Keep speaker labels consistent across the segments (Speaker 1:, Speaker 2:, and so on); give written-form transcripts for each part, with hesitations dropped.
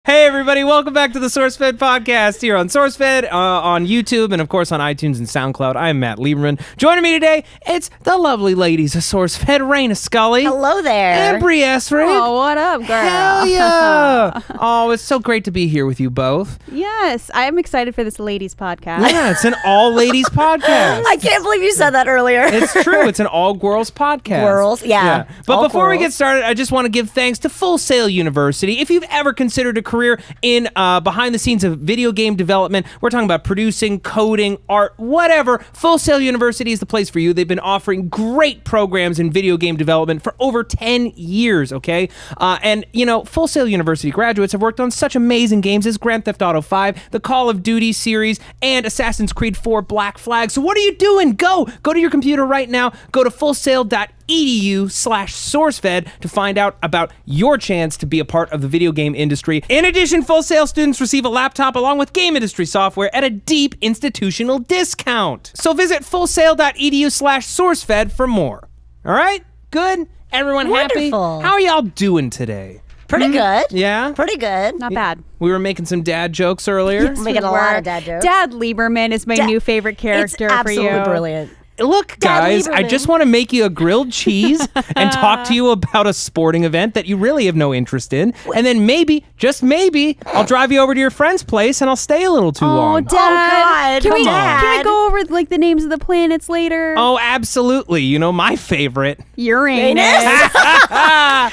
Speaker 1: Hey everybody, welcome back to the SourceFed podcast here on SourceFed, on YouTube, and of course on iTunes and SoundCloud. I'm Matt Lieberman. Joining me today, it's the lovely ladies of SourceFed, Raina Scully.
Speaker 2: Hello there.
Speaker 1: And Brie Essrig.
Speaker 3: Oh, what up, girl?
Speaker 1: Hell yeah. Oh, it's so great to be here with you both.
Speaker 3: Yes, I'm excited for this ladies podcast.
Speaker 1: Yeah, it's an all-ladies podcast.
Speaker 2: I can't believe you said that earlier.
Speaker 1: It's true. It's an all-girls podcast.
Speaker 2: Girls, yeah.
Speaker 1: But
Speaker 2: all
Speaker 1: before we
Speaker 2: girls.
Speaker 1: get started, I just want to give thanks to Full Sail University. If you've ever considered a career in behind the scenes of video game development, we're talking about producing, coding, art, whatever, Full Sail University is the place for you. They've been offering great programs in video game development for over 10 years, okay? And, you know, Full Sail University graduates have worked on such amazing games as Grand Theft Auto 5, the Call of Duty series, and Assassin's Creed 4 Black Flag. So what are you doing? Go to your computer right now. Go to fullsail.edu/SourceFed to find out about your chance to be a part of the video game industry. In addition, Full Sail students receive a laptop along with game industry software at a deep institutional discount. So visit fullsail.edu/SourceFed for more. All right? Good? Everyone
Speaker 2: Wonderful.
Speaker 1: happy? How are y'all doing today?
Speaker 2: Pretty good.
Speaker 1: Yeah?
Speaker 2: Pretty good.
Speaker 3: Not bad.
Speaker 1: We were making some dad jokes earlier.
Speaker 2: We're making a lot of dad jokes.
Speaker 3: Dad Lieberman is my new favorite character
Speaker 2: it's
Speaker 3: for you.
Speaker 2: absolutely brilliant.
Speaker 1: Look,
Speaker 2: Dad
Speaker 1: guys, I
Speaker 2: Lieberman.
Speaker 1: just want to make you a grilled cheese and talk to you about a sporting event that you really have no interest in. And then maybe, just maybe, I'll drive you over to your friend's place and I'll stay a little too long.
Speaker 3: Dad.
Speaker 2: God,
Speaker 3: Can we
Speaker 2: Dad.
Speaker 3: go over like the names of the planets later?
Speaker 1: Oh, absolutely. You know, my favorite.
Speaker 3: Uranus.
Speaker 2: Uranus.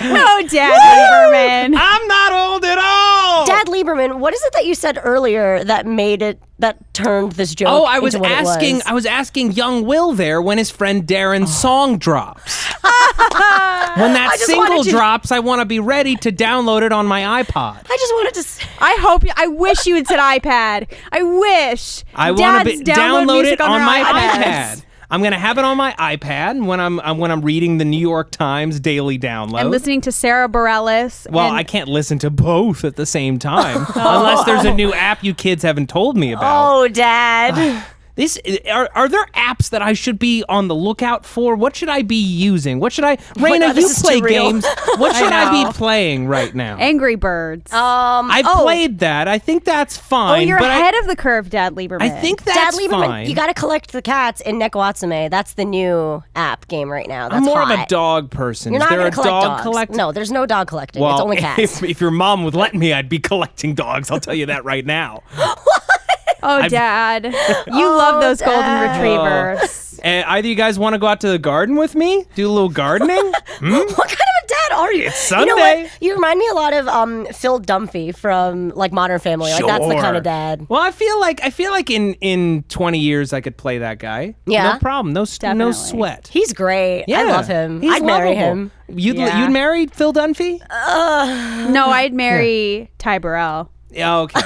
Speaker 3: No, Dad Lieberman.
Speaker 1: I'm not old at all.
Speaker 2: Dad Lieberman, what is it that you said earlier that turned this joke
Speaker 1: Oh, I was
Speaker 2: into what it
Speaker 1: asking.
Speaker 2: was?
Speaker 1: I was asking young Will there when his friend Darren's song drops. When that
Speaker 2: I just
Speaker 1: single
Speaker 2: wanted to-
Speaker 1: drops, I want to be ready to download it on my iPod.
Speaker 2: I just wanted to say,
Speaker 3: I wish you had said iPad. I wish.
Speaker 1: I want to
Speaker 3: Dads
Speaker 1: download
Speaker 3: music
Speaker 1: it on
Speaker 3: their
Speaker 1: my
Speaker 3: iPads.
Speaker 1: iPad. I'm gonna have it on my iPad when I'm reading the New York Times daily download.
Speaker 3: And listening to Sarah Bareilles.
Speaker 1: Well,
Speaker 3: and
Speaker 1: I can't listen to both at the same time unless there's a new app you kids haven't told me about.
Speaker 2: oh, Dad.
Speaker 1: Are there apps that I should be on the lookout for? What should I be using? What should I? Raina,
Speaker 2: no,
Speaker 1: you
Speaker 2: this is
Speaker 1: play
Speaker 2: too real.
Speaker 1: games. What should I
Speaker 3: know.
Speaker 1: be playing right now?
Speaker 3: Angry Birds.
Speaker 1: I played that. I think that's fine.
Speaker 3: Oh, you're
Speaker 1: but
Speaker 3: ahead of the curve, Dad Lieberman.
Speaker 1: I think
Speaker 2: Dad
Speaker 1: that's
Speaker 2: Lieberman,
Speaker 1: fine.
Speaker 2: you got to collect the cats in Nekoatsume. That's the new app game right now. That's
Speaker 1: I'm more of
Speaker 2: hot.
Speaker 1: a dog person.
Speaker 2: You're
Speaker 1: Is
Speaker 2: not
Speaker 1: there
Speaker 2: going
Speaker 1: a
Speaker 2: to collect
Speaker 1: dog
Speaker 2: dogs.
Speaker 1: collecting?
Speaker 2: No, there's no dog collecting.
Speaker 1: Well,
Speaker 2: it's only cats.
Speaker 1: if your mom would let me, I'd be collecting dogs. I'll tell you that right now.
Speaker 3: Oh, Dad. You love those golden
Speaker 2: Dad.
Speaker 3: retrievers.
Speaker 1: Either you guys want to go out to the garden with me? Do a little gardening?
Speaker 2: What kind of a dad are you?
Speaker 1: It's
Speaker 2: You know
Speaker 1: Sunday.
Speaker 2: what? You remind me a lot of Phil Dunphy from like Modern Family. Like that's the
Speaker 1: Sure.
Speaker 2: kind of dad.
Speaker 1: Well, I feel like in 20 years I could play that guy.
Speaker 2: Yeah.
Speaker 1: No problem. No
Speaker 3: Definitely.
Speaker 1: sweat.
Speaker 2: He's great.
Speaker 1: Yeah.
Speaker 2: I love him.
Speaker 1: He's
Speaker 2: I'd marry
Speaker 1: lovable.
Speaker 2: him.
Speaker 1: You'd
Speaker 3: Yeah.
Speaker 1: you'd marry Phil Dunphy?
Speaker 3: No, I'd marry Ty Burrell.
Speaker 1: Yeah, okay.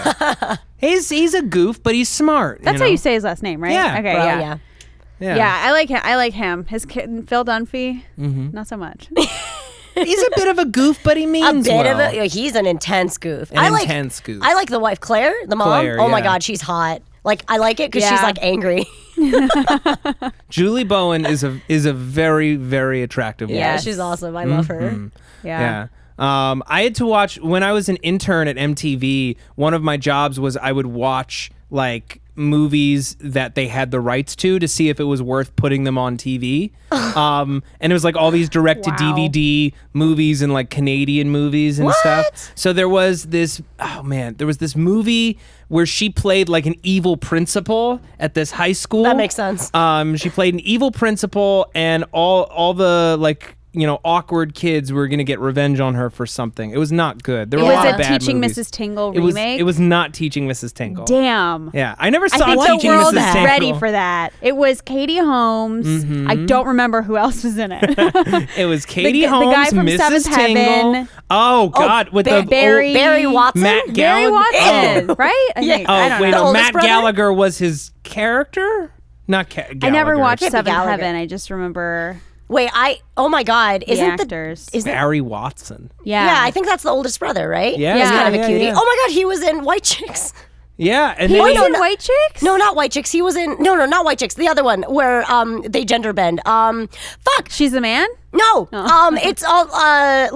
Speaker 1: he's a goof, but he's smart.
Speaker 3: That's how you say his last name, right?
Speaker 1: Yeah.
Speaker 3: Okay,
Speaker 2: Bro,
Speaker 3: yeah.
Speaker 1: Yeah.
Speaker 3: Yeah, I like him. I like him. His kid, Phil Dunphy, not so much.
Speaker 1: He's a bit of a goof, but he
Speaker 2: A
Speaker 1: means
Speaker 2: bit
Speaker 1: well.
Speaker 2: of a. He's an intense goof.
Speaker 1: Intense goof.
Speaker 2: I like the wife Claire, the mom.
Speaker 1: Claire,
Speaker 2: oh my
Speaker 1: yeah.
Speaker 2: God, she's hot. Like I like it because she's
Speaker 3: Yeah.
Speaker 2: like angry.
Speaker 1: Julie Bowen is a very, very attractive woman.
Speaker 2: Yeah,
Speaker 3: Yes.
Speaker 2: she's awesome. I love her.
Speaker 1: Yeah. I had to watch when I was an intern at MTV. One of my jobs was I would watch like movies that they had the rights to see if it was worth putting them on TV. And it was like all these direct to DVD movies and like Canadian movies and stuff. So there was this movie where she played like an evil principal at this high school.
Speaker 2: That makes sense.
Speaker 1: She played an evil principal, and all the like, you know, awkward kids were gonna get revenge on her for something. It was not good. There were a lot
Speaker 3: Was
Speaker 1: of
Speaker 3: it
Speaker 1: bad
Speaker 3: Teaching
Speaker 1: movies.
Speaker 3: Mrs. Tingle
Speaker 1: It was.
Speaker 3: remake?
Speaker 1: It was not Teaching Mrs. Tingle.
Speaker 3: Damn.
Speaker 1: Yeah, I never
Speaker 3: I
Speaker 1: saw
Speaker 3: think
Speaker 1: Teaching
Speaker 3: the world
Speaker 1: Mrs.
Speaker 3: is
Speaker 1: Tingle.
Speaker 3: ready for that. It was Katie Holmes. I don't remember who else was in it.
Speaker 1: It was Katie
Speaker 3: the
Speaker 1: Holmes,
Speaker 3: guy from
Speaker 1: Mrs.
Speaker 3: Seventh
Speaker 1: Tingle.
Speaker 3: Heaven.
Speaker 1: Oh God, with the
Speaker 3: Barry-
Speaker 2: Barry Watson.
Speaker 1: Matt
Speaker 3: Barry
Speaker 1: Gallagher.
Speaker 3: Watson, right? I
Speaker 2: Yeah.
Speaker 3: think.
Speaker 1: Oh,
Speaker 3: I don't
Speaker 1: wait,
Speaker 3: know.
Speaker 1: no,
Speaker 2: oldest
Speaker 1: Matt
Speaker 2: brother?
Speaker 1: Gallagher was his character. Not Gallagher.
Speaker 3: I never watched
Speaker 2: Can't be
Speaker 3: Seventh
Speaker 2: Gallagher.
Speaker 3: Heaven. I just remember
Speaker 2: Wait, oh my God,
Speaker 3: the
Speaker 2: isn't
Speaker 3: actors.
Speaker 1: Barry Watson.
Speaker 2: Yeah, I think that's the oldest brother, right?
Speaker 1: Yeah,
Speaker 2: He's kind of
Speaker 1: yeah,
Speaker 2: a cutie.
Speaker 1: yeah.
Speaker 2: Oh my God, he was in White Chicks.
Speaker 1: Yeah, and
Speaker 3: He
Speaker 1: then
Speaker 3: was in White Chicks?
Speaker 2: No, not White Chicks. He was in not White Chicks. The other one where they gender bend. Fuck.
Speaker 3: She's a man?
Speaker 2: No, it's all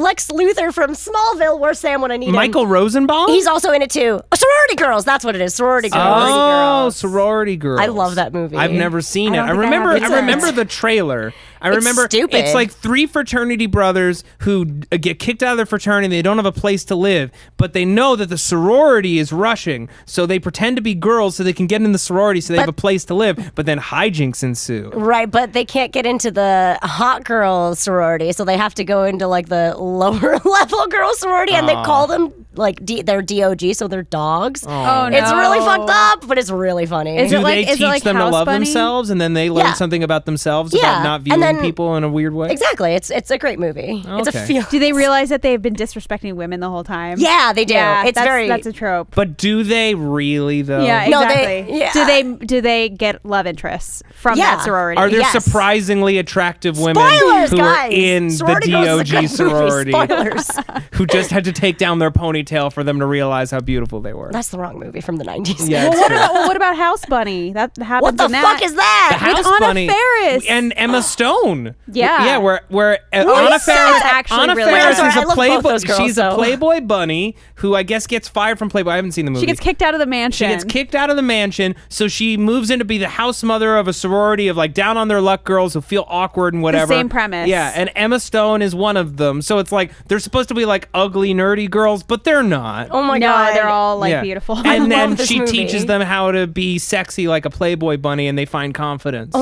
Speaker 2: Lex Luthor from Smallville. Where's Sam when I need him?
Speaker 1: Michael Rosenbaum?
Speaker 2: He's also in it too. Sorority Girls. That's what it is. Sorority Girls.
Speaker 1: Oh, Sorority Girls.
Speaker 2: I love that movie.
Speaker 1: I've never seen it.
Speaker 3: don't
Speaker 1: I
Speaker 3: think I
Speaker 1: remember.
Speaker 3: have
Speaker 1: I
Speaker 3: either.
Speaker 1: remember the trailer. I remember
Speaker 2: stupid.
Speaker 1: it's like 3 fraternity brothers who get kicked out of their fraternity. They don't have a place to live, but they know that the sorority is rushing, so they pretend to be girls so they can get in the sorority so they have a place to live. But then hijinks ensue.
Speaker 2: Right, but they can't get into the hot girl sorority, so they have to go into like the lower level girl sorority, and they call them like they're DOG, so they're dogs.
Speaker 3: Oh no.
Speaker 2: It's really fucked up, but it's really funny.
Speaker 3: Is
Speaker 1: Do
Speaker 3: it like-
Speaker 1: they
Speaker 3: is it
Speaker 1: teach
Speaker 3: like
Speaker 1: them to
Speaker 3: House
Speaker 1: love
Speaker 3: Bunny?
Speaker 1: themselves, and then they learn
Speaker 2: Yeah.
Speaker 1: something about themselves
Speaker 2: Yeah,
Speaker 1: about not
Speaker 2: and
Speaker 1: viewing
Speaker 2: then-
Speaker 1: people in a weird way?
Speaker 2: Exactly, it's a great movie. It's a
Speaker 1: Okay.
Speaker 2: feel.
Speaker 3: Do they realize that they've been disrespecting women the whole time?
Speaker 2: Yeah, they do.
Speaker 3: Yeah,
Speaker 2: It's
Speaker 3: that's a trope.
Speaker 1: But do they really though?
Speaker 3: Yeah,
Speaker 2: No,
Speaker 3: exactly.
Speaker 2: they- yeah.
Speaker 3: Do they get love interests from
Speaker 2: Yeah.
Speaker 3: that sorority?
Speaker 1: Are there
Speaker 2: Yes.
Speaker 1: surprisingly attractive women
Speaker 2: Spoilers,
Speaker 1: who
Speaker 2: guys.
Speaker 1: are in
Speaker 2: Sorority
Speaker 1: the
Speaker 2: Girls is a
Speaker 1: DOG
Speaker 2: good movie.
Speaker 1: sorority
Speaker 2: Spoilers.
Speaker 1: who just had to take down their ponytail for them to realize how beautiful they were?
Speaker 2: That's the wrong movie from the 90s.
Speaker 1: Yeah,
Speaker 3: Well,
Speaker 1: it's true.
Speaker 3: what about House Bunny? That happens
Speaker 2: What the
Speaker 3: in that.
Speaker 2: fuck is that?
Speaker 1: The House
Speaker 3: Anna
Speaker 1: Bunny
Speaker 3: Faris.
Speaker 1: and Emma Stone.
Speaker 3: Yeah.
Speaker 1: yeah. Where Anna
Speaker 2: is that?
Speaker 1: Faris
Speaker 3: Actually
Speaker 1: Anna
Speaker 3: really
Speaker 1: Faris
Speaker 3: good.
Speaker 1: is
Speaker 2: I
Speaker 1: a
Speaker 2: love both
Speaker 1: playboy.
Speaker 2: those girls,
Speaker 1: She's a
Speaker 2: though.
Speaker 1: Playboy bunny who I guess gets fired from Playboy. I haven't seen the movie.
Speaker 3: She gets kicked out of the mansion.
Speaker 1: She gets kicked out of the mansion, so she moves in to be the house mother of a sorority of like down on their luck girls who feel awkward and whatever.
Speaker 3: same premise.
Speaker 1: Yeah, and Emma Stone is one of them. So it's like they're supposed to be like ugly, nerdy girls, but they're not.
Speaker 2: Oh my
Speaker 3: no,
Speaker 2: god.
Speaker 3: they're all like
Speaker 1: Yeah.
Speaker 3: beautiful.
Speaker 1: And then
Speaker 2: love this
Speaker 1: she
Speaker 2: movie.
Speaker 1: teaches them how to be sexy like a Playboy bunny, and they find confidence.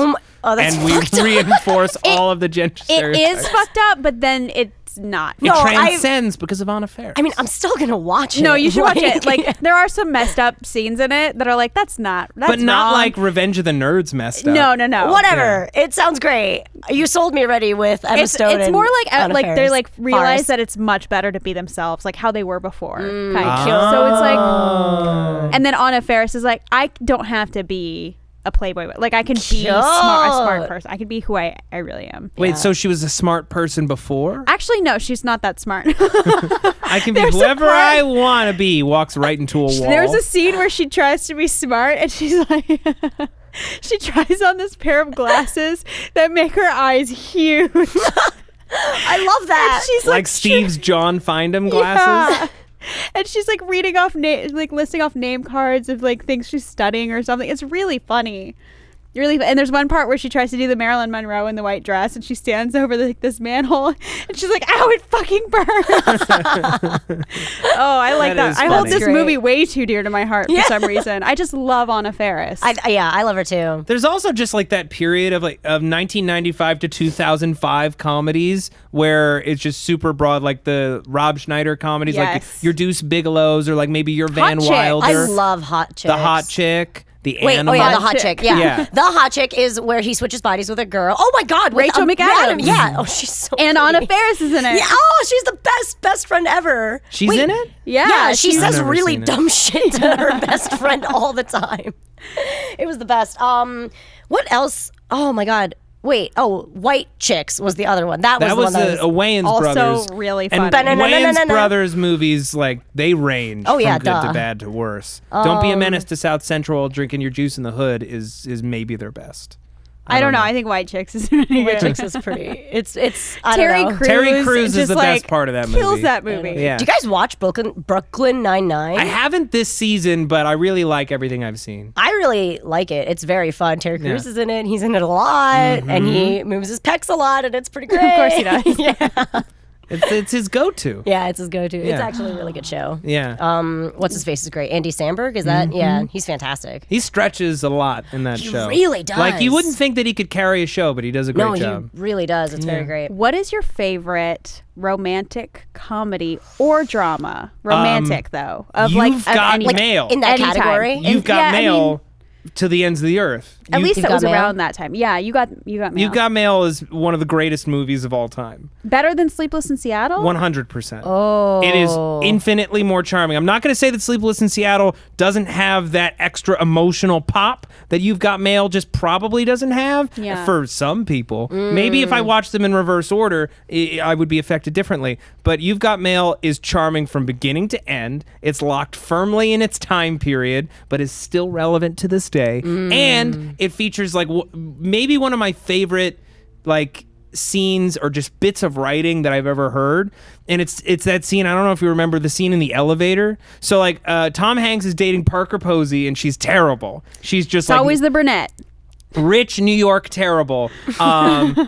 Speaker 2: Oh, that's
Speaker 1: and we
Speaker 2: fucked up.
Speaker 1: reinforce all of the gender
Speaker 3: it
Speaker 1: stereotypes.
Speaker 3: is fucked up, but then it's not.
Speaker 1: It
Speaker 2: No,
Speaker 1: transcends because of Anna Faris.
Speaker 2: I mean, I'm still gonna watch it.
Speaker 3: No, you should watch it.
Speaker 2: Like,
Speaker 3: Like there are some messed up scenes in it that are like that's
Speaker 1: but not
Speaker 3: wrong.
Speaker 1: like Revenge of the Nerds messed up.
Speaker 3: No.
Speaker 2: whatever. It sounds great. You sold me already with Emma
Speaker 3: It's
Speaker 2: Stone. and
Speaker 3: more like
Speaker 2: Anna
Speaker 3: like they
Speaker 2: Faris.
Speaker 3: like realize
Speaker 2: Faris.
Speaker 3: that it's much better to be themselves, like how they were before. Kind of.
Speaker 1: Ah.
Speaker 3: So it's like, and then Anna Faris is like, I don't have to be a Playboy. Like I can be a smart person. I can be who I really am.
Speaker 1: Wait, so she was a smart person before?
Speaker 3: Actually, no, she's not that smart.
Speaker 1: I can be
Speaker 3: There's a
Speaker 1: whoever
Speaker 3: part-
Speaker 1: I want to be. Walks right into a wall.
Speaker 3: There's a scene where she tries to be smart and she's like she tries on this pair of glasses that make her eyes huge.
Speaker 2: I love that.
Speaker 3: She's
Speaker 1: like Steve's John Findem glasses.
Speaker 3: Yeah. And she's like reading off like listing off name cards of like things she's studying or something. It's really funny. And there's one part where she tries to do the Marilyn Monroe in the white dress, and she stands over this manhole, and she's like, "Ow, it fucking burns!" Oh, I like
Speaker 1: That
Speaker 3: that.
Speaker 1: is
Speaker 3: I hold
Speaker 1: funny.
Speaker 3: this
Speaker 2: Great.
Speaker 3: movie way too dear to my heart for some reason. I just love Anna Faris.
Speaker 2: I love her too.
Speaker 1: There's also just like that period of 1995 to 2005 comedies where it's just super broad, like the Rob Schneider comedies, like
Speaker 3: Yes.
Speaker 1: your Deuce Bigelow's or like maybe your Van
Speaker 3: Chicks.
Speaker 1: Wilder.
Speaker 2: I love hot chicks.
Speaker 1: the hot chick, the
Speaker 2: Wait,
Speaker 1: animal.
Speaker 2: oh yeah, the
Speaker 3: Hot
Speaker 2: hot
Speaker 3: chick.
Speaker 2: chick. Yeah.
Speaker 1: Yeah.
Speaker 2: The hot chick is where he switches bodies with a girl. Oh my god, with,
Speaker 3: Rachel McAdams.
Speaker 2: Yeah. Oh, she's so
Speaker 3: and
Speaker 2: pretty.
Speaker 3: Anna Faris is in it.
Speaker 2: Yeah. Oh, she's the best friend ever.
Speaker 1: She's
Speaker 2: Wait,
Speaker 1: in it?
Speaker 2: Yeah, she
Speaker 3: she's-
Speaker 2: says
Speaker 1: never
Speaker 2: really
Speaker 1: seen it.
Speaker 2: dumb shit to her best friend all the time. It was the best. What else? Oh my god. Wait. Oh, White Chicks was the other one. That was
Speaker 1: That
Speaker 2: the
Speaker 1: was
Speaker 2: one
Speaker 1: the Wayans
Speaker 3: also
Speaker 1: brothers.
Speaker 3: really
Speaker 1: And
Speaker 3: funny.
Speaker 1: Wayans
Speaker 2: Ba-na-na-na-na-na.
Speaker 1: brothers movies, like they range
Speaker 2: Oh, yeah,
Speaker 1: from good to
Speaker 2: duh.
Speaker 1: bad to worse. Don't be a menace to South Central. Drinking your juice in the hood is maybe their best.
Speaker 3: I don't know. I think White Chicks is really
Speaker 2: White
Speaker 3: good.
Speaker 2: Chicks is pretty. It's I
Speaker 3: Terry
Speaker 2: don't know.
Speaker 3: Crews.
Speaker 1: Terry Crews is
Speaker 3: just,
Speaker 1: the
Speaker 3: like,
Speaker 1: best part of that
Speaker 3: Kills
Speaker 1: movie.
Speaker 3: that movie.
Speaker 1: Yeah.
Speaker 2: Do you guys watch Brooklyn Nine-Nine?
Speaker 1: I haven't this season, but I really like everything I've seen.
Speaker 2: I really like it. It's very fun. Terry Crews
Speaker 1: Yeah.
Speaker 2: is in it. He's in it a lot, and he moves his pecs a lot, and it's pretty great.
Speaker 3: Of course he does.
Speaker 2: Yeah,
Speaker 1: It's his go-to.
Speaker 2: yeah, it's his go-to. It's
Speaker 1: Yeah.
Speaker 2: actually a really good show.
Speaker 1: Yeah.
Speaker 2: What's his face is great. Andy Samberg, is that? Yeah, he's fantastic.
Speaker 1: He stretches a lot in that
Speaker 2: He
Speaker 1: show.
Speaker 2: really does.
Speaker 1: Like you wouldn't think that he could carry a show, but he does a great
Speaker 2: No,
Speaker 1: job.
Speaker 2: he really does. It's very great.
Speaker 3: What is your favorite romantic comedy or drama? Romantic though, of like
Speaker 1: You've
Speaker 3: of
Speaker 1: Got
Speaker 3: any,
Speaker 1: Mail.
Speaker 2: In that
Speaker 3: Anytime.
Speaker 2: category?
Speaker 1: You've got
Speaker 3: yeah, I
Speaker 1: mail to the ends of the earth.
Speaker 3: At least
Speaker 2: You've
Speaker 3: it was
Speaker 2: Got Mail?
Speaker 3: around that time. Yeah, you got mail.
Speaker 1: You've Got Mail is one of the greatest movies of all time.
Speaker 3: Better than Sleepless in Seattle.
Speaker 1: 100%.
Speaker 2: Oh.
Speaker 1: It is infinitely more charming. I'm not going to say that Sleepless in Seattle doesn't have that extra emotional pop that You've Got Mail just probably doesn't have
Speaker 3: Yeah.
Speaker 1: for some people. Maybe if I watched them in reverse order, I would be affected differently. But You've Got Mail is charming from beginning to end. It's locked firmly in its time period, but is still relevant to this day. And it features like maybe one of my favorite like scenes or just bits of writing that I've ever heard. And it's that scene. I don't know if you remember the scene in the elevator. So like Tom Hanks is dating Parker Posey, and she's terrible. She's just
Speaker 3: It's always the brunette.
Speaker 1: rich New York terrible.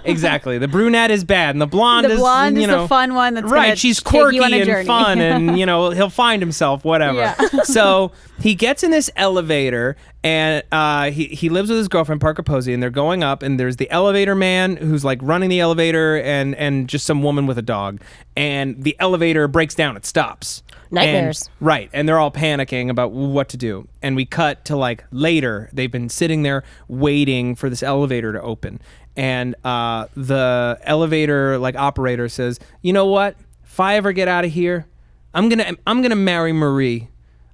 Speaker 1: Exactly. The brunette is bad, and the blonde is
Speaker 3: the fun one. That's
Speaker 1: right.
Speaker 3: gonna
Speaker 1: She's
Speaker 3: take you
Speaker 1: quirky
Speaker 3: on a
Speaker 1: and
Speaker 3: journey.
Speaker 1: fun, and he'll find himself. Whatever.
Speaker 3: Yeah.
Speaker 1: So he gets in this elevator, and he lives with his girlfriend Parker Posey, and they're going up, and there's the elevator man who's like running the elevator, and just some woman with a dog, and the elevator breaks down. It stops.
Speaker 2: Nightmares.
Speaker 1: Right, and they're all panicking about what to do. And we cut to like later. They've been sitting there waiting for this elevator to open, and the elevator like operator says, "You know what? If I ever get out of here, I'm gonna marry Marie.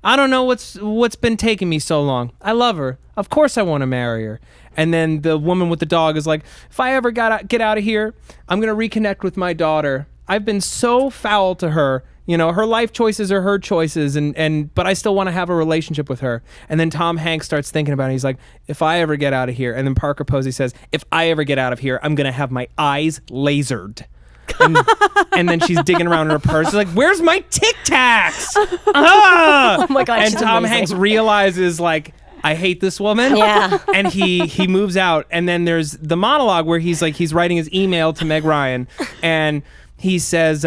Speaker 1: I don't know what's been taking me so long. I love her. Of course I want to marry her." And then the woman with the dog is like, "If I ever get out of here, I'm gonna reconnect with my daughter. I've been so foul to her. Her life choices are her choices, but I still want to have a relationship with her." And then Tom Hanks starts thinking about it. He's like, "If I ever get out of here," and then Parker Posey says, "If I ever get out of here, I'm gonna have my eyes lasered." And then she's digging around in her purse. She's like, "Where's my Tic Tacs?" Ah!
Speaker 2: Oh my God,
Speaker 1: And
Speaker 2: she's
Speaker 1: Tom
Speaker 2: amazing.
Speaker 1: Hanks realizes like, I hate this woman.
Speaker 2: Yeah.
Speaker 1: And he moves out. And then there's the monologue where he's writing his email to Meg Ryan, and he says,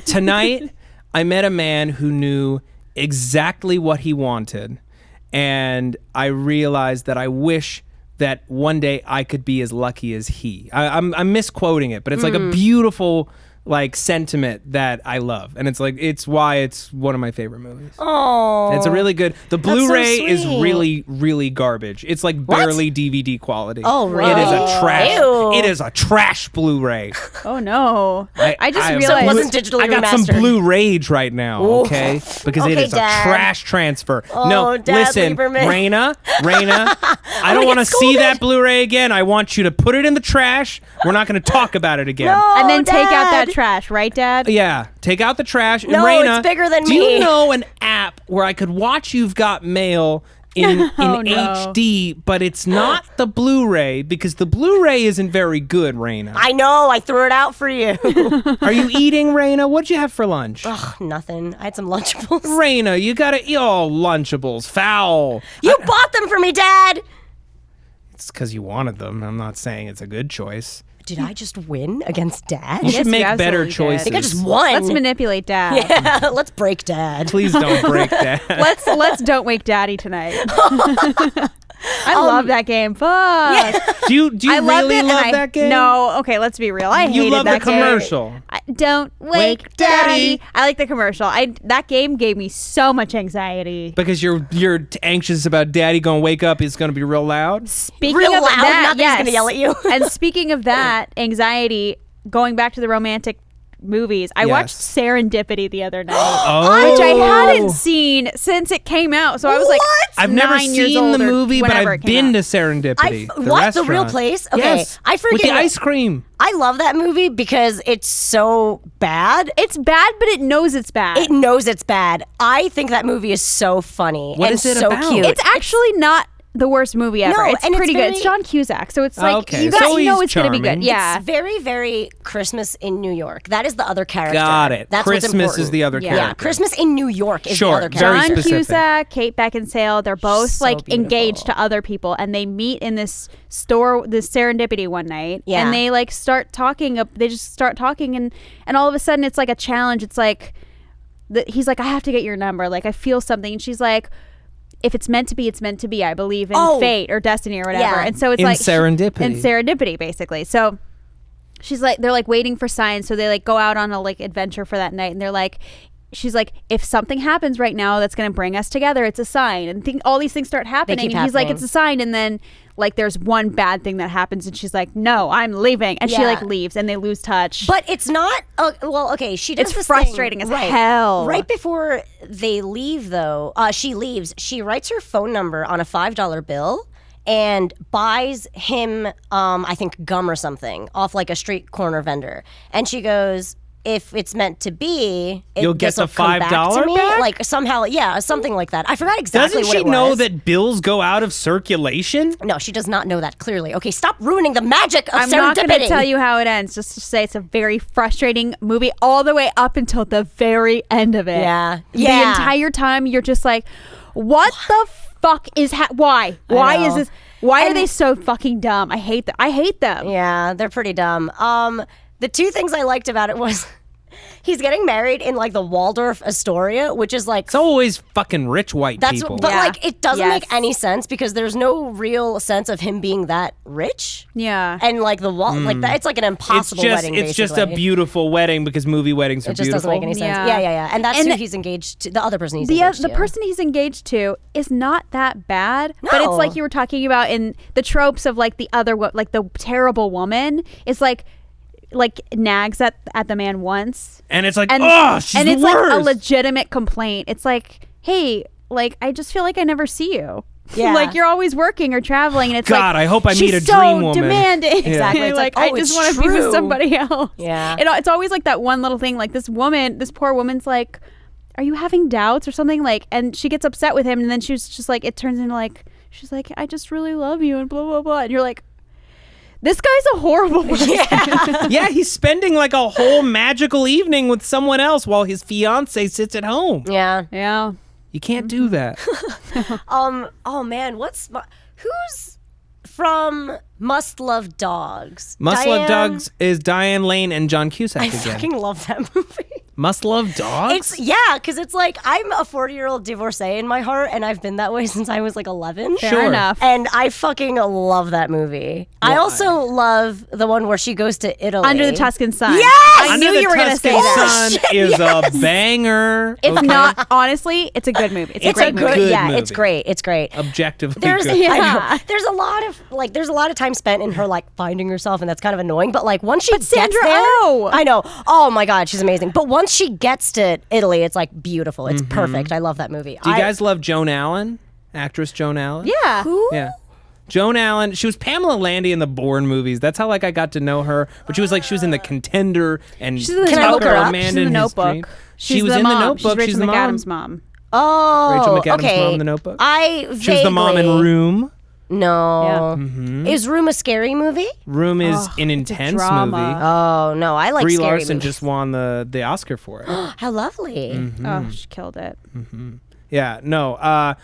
Speaker 1: "Tonight, I met a man who knew exactly what he wanted, and I realized that I wish that one day I could be as lucky as he." I'm misquoting it, but it's like a beautiful like sentiment that I love, and it's why it's one of my favorite movies.
Speaker 2: Oh,
Speaker 1: It's a really good. The
Speaker 2: That's so
Speaker 1: Blu-ray is
Speaker 2: sweet.
Speaker 1: really, really garbage. It's like barely DVD quality.
Speaker 2: Oh,
Speaker 1: It is a
Speaker 2: really?
Speaker 1: trash.
Speaker 2: Ew.
Speaker 1: It is a trash Blu-ray.
Speaker 3: Oh no! I just
Speaker 1: I-
Speaker 3: realized.
Speaker 2: So it wasn't digitally
Speaker 1: I got some
Speaker 2: remastered.
Speaker 1: Blu-rage right now,
Speaker 2: Ooh.
Speaker 1: okay? Because it
Speaker 2: Okay,
Speaker 1: is a
Speaker 2: Dad.
Speaker 1: trash transfer.
Speaker 2: Oh,
Speaker 1: No,
Speaker 2: Dad,
Speaker 1: listen,
Speaker 2: Lieberman.
Speaker 1: Raina, I don't
Speaker 2: gonna
Speaker 1: want to
Speaker 2: get
Speaker 1: see
Speaker 2: scolded.
Speaker 1: that Blu-ray again. I want you to put it in the trash. We're not going to talk about it again.
Speaker 2: No,
Speaker 3: and then take out that
Speaker 2: Dad.
Speaker 3: trash, right, Dad?
Speaker 1: Yeah, take out the trash. And
Speaker 2: No,
Speaker 1: Raina,
Speaker 2: it's bigger than
Speaker 1: do you
Speaker 2: me.
Speaker 1: know an app where I could watch You've Got Mail in
Speaker 3: Oh, no.
Speaker 1: HD, but it's not the Blu-ray because the Blu-ray isn't very good, Raina.
Speaker 2: I know. I threw it out for you.
Speaker 1: Are you eating, Raina? What'd you have for lunch?
Speaker 2: Ugh, nothing. I had some Lunchables.
Speaker 1: Raina, you gotta eat all Lunchables. Foul.
Speaker 2: You bought them for me, Dad.
Speaker 1: It's because you wanted them. I'm not saying it's a good choice.
Speaker 2: Did I just win against Dad?
Speaker 1: You
Speaker 3: Yes,
Speaker 1: should
Speaker 3: you
Speaker 1: make better
Speaker 3: absolutely did.
Speaker 1: choices.
Speaker 2: I think I just won.
Speaker 3: Let's manipulate Dad.
Speaker 2: Yeah, let's break Dad.
Speaker 1: Please don't break that.
Speaker 3: Let's don't wake Daddy tonight. I love that game. Fuck.
Speaker 1: Do you
Speaker 3: I loved
Speaker 1: really
Speaker 3: it,
Speaker 1: love
Speaker 3: and
Speaker 1: that game?
Speaker 3: No, okay, let's be real. I
Speaker 1: You
Speaker 3: hated
Speaker 1: love the
Speaker 3: that game.
Speaker 1: commercial.
Speaker 3: Don't wake Daddy. I like the commercial. That game gave me so much anxiety.
Speaker 1: Because you're anxious about Daddy gonna wake up. It's gonna be real loud.
Speaker 3: Speaking
Speaker 2: Real
Speaker 3: of
Speaker 2: loud,
Speaker 3: that,
Speaker 2: nothing's
Speaker 3: yes.
Speaker 2: gonna yell at you.
Speaker 3: And speaking of that, anxiety, going back to the romantic movies, I watched
Speaker 1: Yes.
Speaker 3: Serendipity the other night.
Speaker 1: Oh.
Speaker 3: Which I hadn't seen since it came out. So I was like,
Speaker 2: What?
Speaker 1: I've never
Speaker 3: 9 years
Speaker 1: seen
Speaker 3: old
Speaker 1: the
Speaker 3: or
Speaker 1: movie, but
Speaker 3: whenever
Speaker 1: I've
Speaker 3: it came
Speaker 1: been to
Speaker 3: out.
Speaker 1: Serendipity.
Speaker 2: What, the real
Speaker 1: restaurant.
Speaker 2: place? Okay,
Speaker 1: Yes.
Speaker 2: I forget.
Speaker 1: With the ice cream.
Speaker 2: I love that movie because it's so bad.
Speaker 3: It's bad, but it knows it's bad.
Speaker 2: It knows it's bad. I think that movie is so funny
Speaker 1: What
Speaker 2: and
Speaker 1: is it
Speaker 2: so
Speaker 1: about?
Speaker 2: cute.
Speaker 3: It's actually not the worst movie ever.
Speaker 2: No,
Speaker 3: It's
Speaker 2: and it's
Speaker 3: pretty good. It's
Speaker 2: very-
Speaker 3: John Cusack, so it's like
Speaker 1: Okay,
Speaker 3: you
Speaker 1: so
Speaker 3: know
Speaker 1: he's
Speaker 3: it's going to be
Speaker 1: charming.
Speaker 3: good. Yeah.
Speaker 2: It's very, very Christmas in New York. That is the other character.
Speaker 1: Got it.
Speaker 2: That's what's
Speaker 1: Christmas
Speaker 2: important.
Speaker 1: is the other
Speaker 3: Yeah.
Speaker 1: character.
Speaker 2: Yeah, Christmas in New York is
Speaker 1: Sure,
Speaker 2: the other
Speaker 1: very
Speaker 2: character.
Speaker 3: John
Speaker 1: specific.
Speaker 3: Cusack, Kate Beckinsale, they're both
Speaker 2: So
Speaker 3: like engaged
Speaker 2: beautiful.
Speaker 3: to other people, and they meet in this store, this Serendipity one night,
Speaker 2: Yeah.
Speaker 3: and they like start talking. They just start talking, and all of a sudden it's like a challenge. It's like he's like, I have to get your number. Like I feel something, and she's like, if it's meant to be, it's meant to be. I believe in
Speaker 2: Oh.
Speaker 3: fate or destiny or whatever.
Speaker 2: Yeah.
Speaker 3: And so it's
Speaker 1: In
Speaker 3: like
Speaker 1: serendipity.
Speaker 3: in serendipity, basically. So she's like, they're like waiting for signs, so they like go out on a like adventure for that night, and they're like, she's like, if something happens right now that's going to bring us together, it's a sign. And all these things start happening,
Speaker 2: keep
Speaker 3: and he's like,
Speaker 2: happening.
Speaker 3: it's a sign. And then like there's one bad thing that happens, and she's like, no, I'm leaving, and she
Speaker 2: Yeah.
Speaker 3: like leaves, and they lose touch.
Speaker 2: But it's not. Well, okay. She does
Speaker 3: It's
Speaker 2: this
Speaker 3: frustrating
Speaker 2: thing,
Speaker 3: as
Speaker 2: right,
Speaker 3: hell.
Speaker 2: Right before they leave, though, she leaves. She writes her phone number on a $5 bill and buys him, I think, gum or something off like a street corner vendor. And she goes, if it's meant to be,
Speaker 1: You'll get the
Speaker 2: this'll come back
Speaker 1: $5
Speaker 2: to me.
Speaker 1: back?
Speaker 2: Like somehow, yeah, something like that. I forgot exactly
Speaker 1: Doesn't
Speaker 2: what
Speaker 1: she
Speaker 2: it
Speaker 1: know
Speaker 2: was.
Speaker 1: that bills go out of circulation?
Speaker 2: No, she does not know that clearly. Okay, stop ruining the magic of
Speaker 3: I'm not going
Speaker 2: serendipity.
Speaker 3: to tell you how it ends. Just to say, it's a very frustrating movie all the way up until the very end of it.
Speaker 2: Yeah.
Speaker 3: The
Speaker 2: Yeah.
Speaker 3: entire time, you're just like, what the fuck is why? Why is
Speaker 2: know.
Speaker 3: this? Why are
Speaker 2: And-
Speaker 3: they so fucking dumb? I hate them. I hate them.
Speaker 2: Yeah, they're pretty dumb. The two things I liked about it was he's getting married in like the Waldorf Astoria, which is like
Speaker 1: It's always fucking rich white
Speaker 2: that's
Speaker 1: people.
Speaker 2: but
Speaker 3: Yeah.
Speaker 2: like it doesn't
Speaker 3: Yes.
Speaker 2: make any sense because there's no real sense of him being that rich.
Speaker 3: Yeah.
Speaker 2: And like the wall, like that, it's like an impossible wedding.
Speaker 1: It's just a
Speaker 2: basically.
Speaker 1: beautiful wedding because movie weddings are
Speaker 2: It just
Speaker 1: beautiful.
Speaker 2: doesn't make any sense.
Speaker 3: Yeah.
Speaker 2: Yeah. And that's
Speaker 3: And
Speaker 2: who he's engaged to. The other person he's
Speaker 3: the
Speaker 2: engaged to.
Speaker 3: person he's engaged to is not that bad, but it's
Speaker 2: No.
Speaker 3: like you were talking about in the tropes of like the other like the terrible woman is like nags at the man once,
Speaker 1: And it's like,
Speaker 3: and
Speaker 1: oh, she's
Speaker 3: and
Speaker 1: the
Speaker 3: it's
Speaker 1: worst.
Speaker 3: like a legitimate complaint. It's like, hey, like I just feel like I never see you.
Speaker 2: Yeah.
Speaker 3: Like you're always working or traveling, and it's
Speaker 1: God,
Speaker 3: like
Speaker 1: I hope I meet
Speaker 3: she's
Speaker 1: a
Speaker 3: so
Speaker 1: dream woman.
Speaker 3: demanding.
Speaker 2: Exactly. It's like,
Speaker 3: I
Speaker 2: oh,
Speaker 3: just
Speaker 2: it's
Speaker 3: want to be with
Speaker 2: true.
Speaker 3: somebody else.
Speaker 2: Yeah.
Speaker 3: It's always like that one little thing. Like this poor woman's like, are you having doubts or something? Like, and she gets upset with him, and then she's just like, it turns into like, she's like, I just really love you, and blah blah blah, and you're like, this guy's a horrible person.
Speaker 1: Yeah, he's spending like a whole magical evening with someone else while his fiance sits at home.
Speaker 2: Yeah.
Speaker 3: Yeah.
Speaker 1: You can't do that.
Speaker 2: Oh man, who's from Must Love Dogs?
Speaker 1: Must Love Dogs is Diane Lane and John Cusack
Speaker 2: I
Speaker 1: again.
Speaker 2: fucking love that movie.
Speaker 1: Must Love Dogs?
Speaker 2: Because it's like I'm a 40-year-old divorcee in my heart, and I've been that way since I was like 11.
Speaker 3: Fair
Speaker 1: Sure.
Speaker 3: enough.
Speaker 2: And I fucking love that movie. I also love the one where she goes to Italy.
Speaker 3: Under the Tuscan Sun.
Speaker 2: Yes!
Speaker 3: I
Speaker 1: Under
Speaker 3: knew
Speaker 1: the
Speaker 3: you were gonna
Speaker 1: Tuscan
Speaker 3: say that.
Speaker 1: Sun is a banger.
Speaker 3: It's
Speaker 1: okay?
Speaker 3: not, honestly, it's a good movie. It's a great movie.
Speaker 1: good
Speaker 2: yeah,
Speaker 1: movie.
Speaker 2: it's great. It's great.
Speaker 1: Objectively
Speaker 2: There's
Speaker 1: good.
Speaker 2: I know.
Speaker 3: Yeah.
Speaker 2: There's a lot of time spent in her like finding herself, and that's kind of annoying. But like once she gets
Speaker 3: Sandra
Speaker 2: there,
Speaker 3: Oh!
Speaker 2: I know. Oh my god, she's amazing. But once she gets to Italy, it's like beautiful. It's perfect. I love that movie.
Speaker 1: Do you guys love Joan Allen? Actress Joan Allen?
Speaker 3: Yeah.
Speaker 2: Who?
Speaker 1: Yeah. Joan Allen, she was Pamela Landy in the Bourne movies. That's how like I got to know her. But she was in The Contender and
Speaker 3: She's in the
Speaker 2: Can I look
Speaker 1: Tucker,
Speaker 2: her up?
Speaker 1: Amanda
Speaker 3: She's in
Speaker 1: and
Speaker 3: the
Speaker 1: His
Speaker 3: Notebook.
Speaker 1: Dream.
Speaker 3: She's
Speaker 1: She was
Speaker 3: the
Speaker 1: in
Speaker 3: mom.
Speaker 1: the Notebook.
Speaker 3: She's
Speaker 1: She's
Speaker 3: Rachel
Speaker 1: the
Speaker 3: McAdams'
Speaker 1: mom.
Speaker 3: mom.
Speaker 2: Oh,
Speaker 1: Rachel McAdams'
Speaker 2: okay.
Speaker 1: mom in The Notebook.
Speaker 2: I
Speaker 1: She was the mom in
Speaker 2: vaguely-
Speaker 1: Room.
Speaker 2: No.
Speaker 1: Mm-hmm.
Speaker 2: Is Room a scary movie?
Speaker 1: Room is an
Speaker 3: a
Speaker 1: intense
Speaker 3: drama.
Speaker 1: movie.
Speaker 2: Oh no, I like
Speaker 1: Brie
Speaker 2: scary
Speaker 1: Larson
Speaker 2: movies.
Speaker 1: just won the Oscar for it.
Speaker 2: How lovely.
Speaker 1: Mm-hmm.
Speaker 3: Oh, she killed it.
Speaker 1: Yeah, no.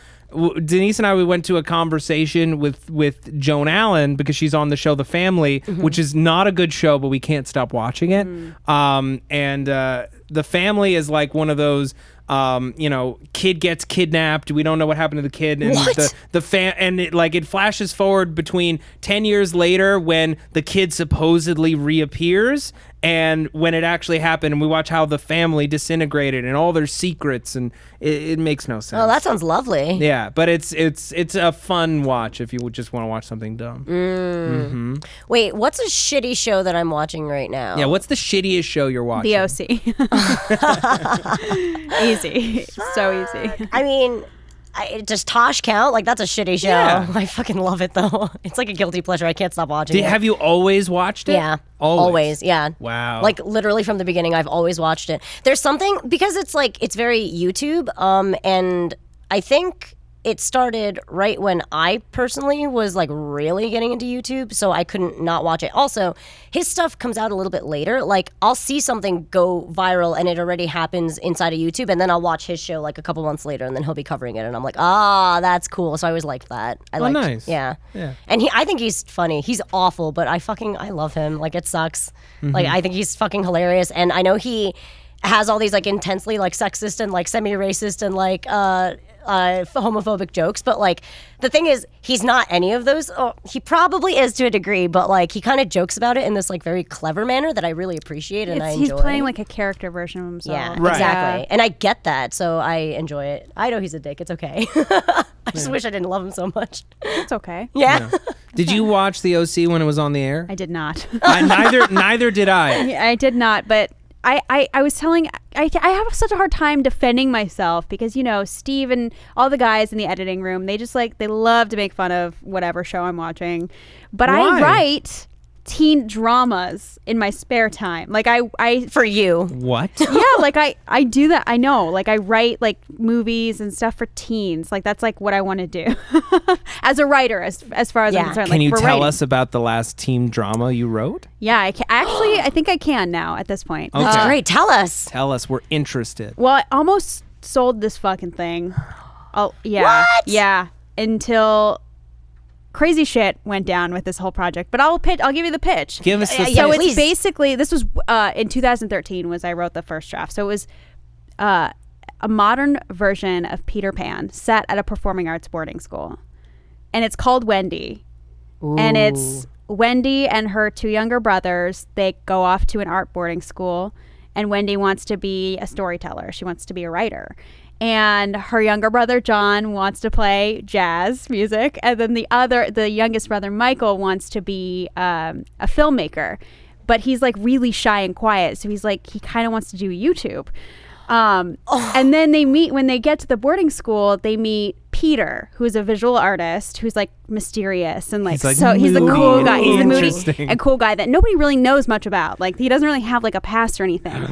Speaker 1: Denise and I, we went to a conversation with Joan Allen because she's on the show The Family, which is not a good show, but we can't stop watching it. And The Family is like one of those, kid gets kidnapped. We don't know what happened to the kid. And
Speaker 2: What?
Speaker 1: it flashes forward between 10 years later when the kid supposedly reappears and when it actually happened, and we watch how the family disintegrated and all their secrets, and it makes no sense.
Speaker 2: Oh, that sounds lovely.
Speaker 1: Yeah, but it's a fun watch if you would just want to watch something dumb.
Speaker 2: Wait, what's a shitty show that I'm watching right now?
Speaker 1: Yeah, what's the shittiest show you're watching?
Speaker 3: The OC. Easy. So easy.
Speaker 2: I mean, does Tosh count? Like, that's a shitty show.
Speaker 1: Yeah.
Speaker 2: I fucking love it, though. It's like a guilty pleasure. I can't stop watching it.
Speaker 1: Have you always watched it?
Speaker 2: Yeah.
Speaker 1: Always.
Speaker 2: Yeah.
Speaker 1: Wow.
Speaker 2: Like, literally from the beginning, I've always watched it. There's something, because it's very YouTube, and I think it started right when I personally was like really getting into YouTube, so I couldn't not watch it. Also, his stuff comes out a little bit later. Like, I'll see something go viral and it already happens inside of YouTube, and then I'll watch his show like a couple months later, and then he'll be covering it, and I'm like, that's cool. So I always liked that.
Speaker 1: Nice.
Speaker 2: Yeah.
Speaker 1: Yeah.
Speaker 2: And I think he's funny. He's awful, but I love him. Like, it sucks. Like, I think he's fucking hilarious, and I know he has all these like intensely like sexist and like semi-racist and like homophobic jokes, but like the thing is he's not any of those. He probably is to a degree, but like he kind of jokes about it in this like very clever manner that I really appreciate and I enjoy.
Speaker 3: He's playing like a character version of himself.
Speaker 2: Yeah,
Speaker 1: Right.
Speaker 2: exactly. And I get that, so I enjoy it. I know he's a dick. It's okay. I just wish I didn't love him so much.
Speaker 3: It's okay.
Speaker 2: Yeah.
Speaker 1: Did you watch the OC when it was on the air?
Speaker 3: I did not.
Speaker 1: Neither did I.
Speaker 3: I did not, but I was telling, I have such a hard time defending myself because, Steve and all the guys in the editing room, they just they love to make fun of whatever show I'm watching. But
Speaker 1: Why?
Speaker 3: I write teen dramas in my spare time. Like I
Speaker 2: For you.
Speaker 1: What?
Speaker 3: yeah, like I do that. I know. Like I write like movies and stuff for teens. Like that's like what I want to do as a writer. As far as I'm concerned.
Speaker 1: Can
Speaker 3: like,
Speaker 1: you
Speaker 3: for
Speaker 1: tell
Speaker 3: writing.
Speaker 1: us about the last teen drama you wrote?
Speaker 3: Yeah, I can. Actually, I think I can now at this point.
Speaker 1: Okay.
Speaker 2: That's great. Tell us.
Speaker 1: Tell us. We're interested.
Speaker 3: Well, I almost sold this fucking thing. Oh yeah,
Speaker 2: What?
Speaker 3: yeah. Until crazy shit went down with this whole project. But I'll give you the pitch.
Speaker 1: Give us the
Speaker 2: Yeah,
Speaker 3: So
Speaker 2: please.
Speaker 3: it's basically, this was in 2013 was I wrote the first draft. So it was a modern version of Peter Pan set at a performing arts boarding school. And it's called Wendy. And it's Wendy and her two younger brothers. They go off to an art boarding school. And Wendy wants to be a storyteller. She wants to be a writer. And her younger brother John wants to play jazz music, and then the youngest brother Michael wants to be a filmmaker, but he's like really shy and quiet, so he's like he kind of wants to do YouTube. And then when they get to the boarding school, they meet Peter, who's a visual artist, who's like mysterious and like,
Speaker 1: He's
Speaker 3: he's the cool guy. He's the moody
Speaker 1: interesting.
Speaker 3: and cool guy that nobody really knows much about. Like he doesn't really have like a past or anything.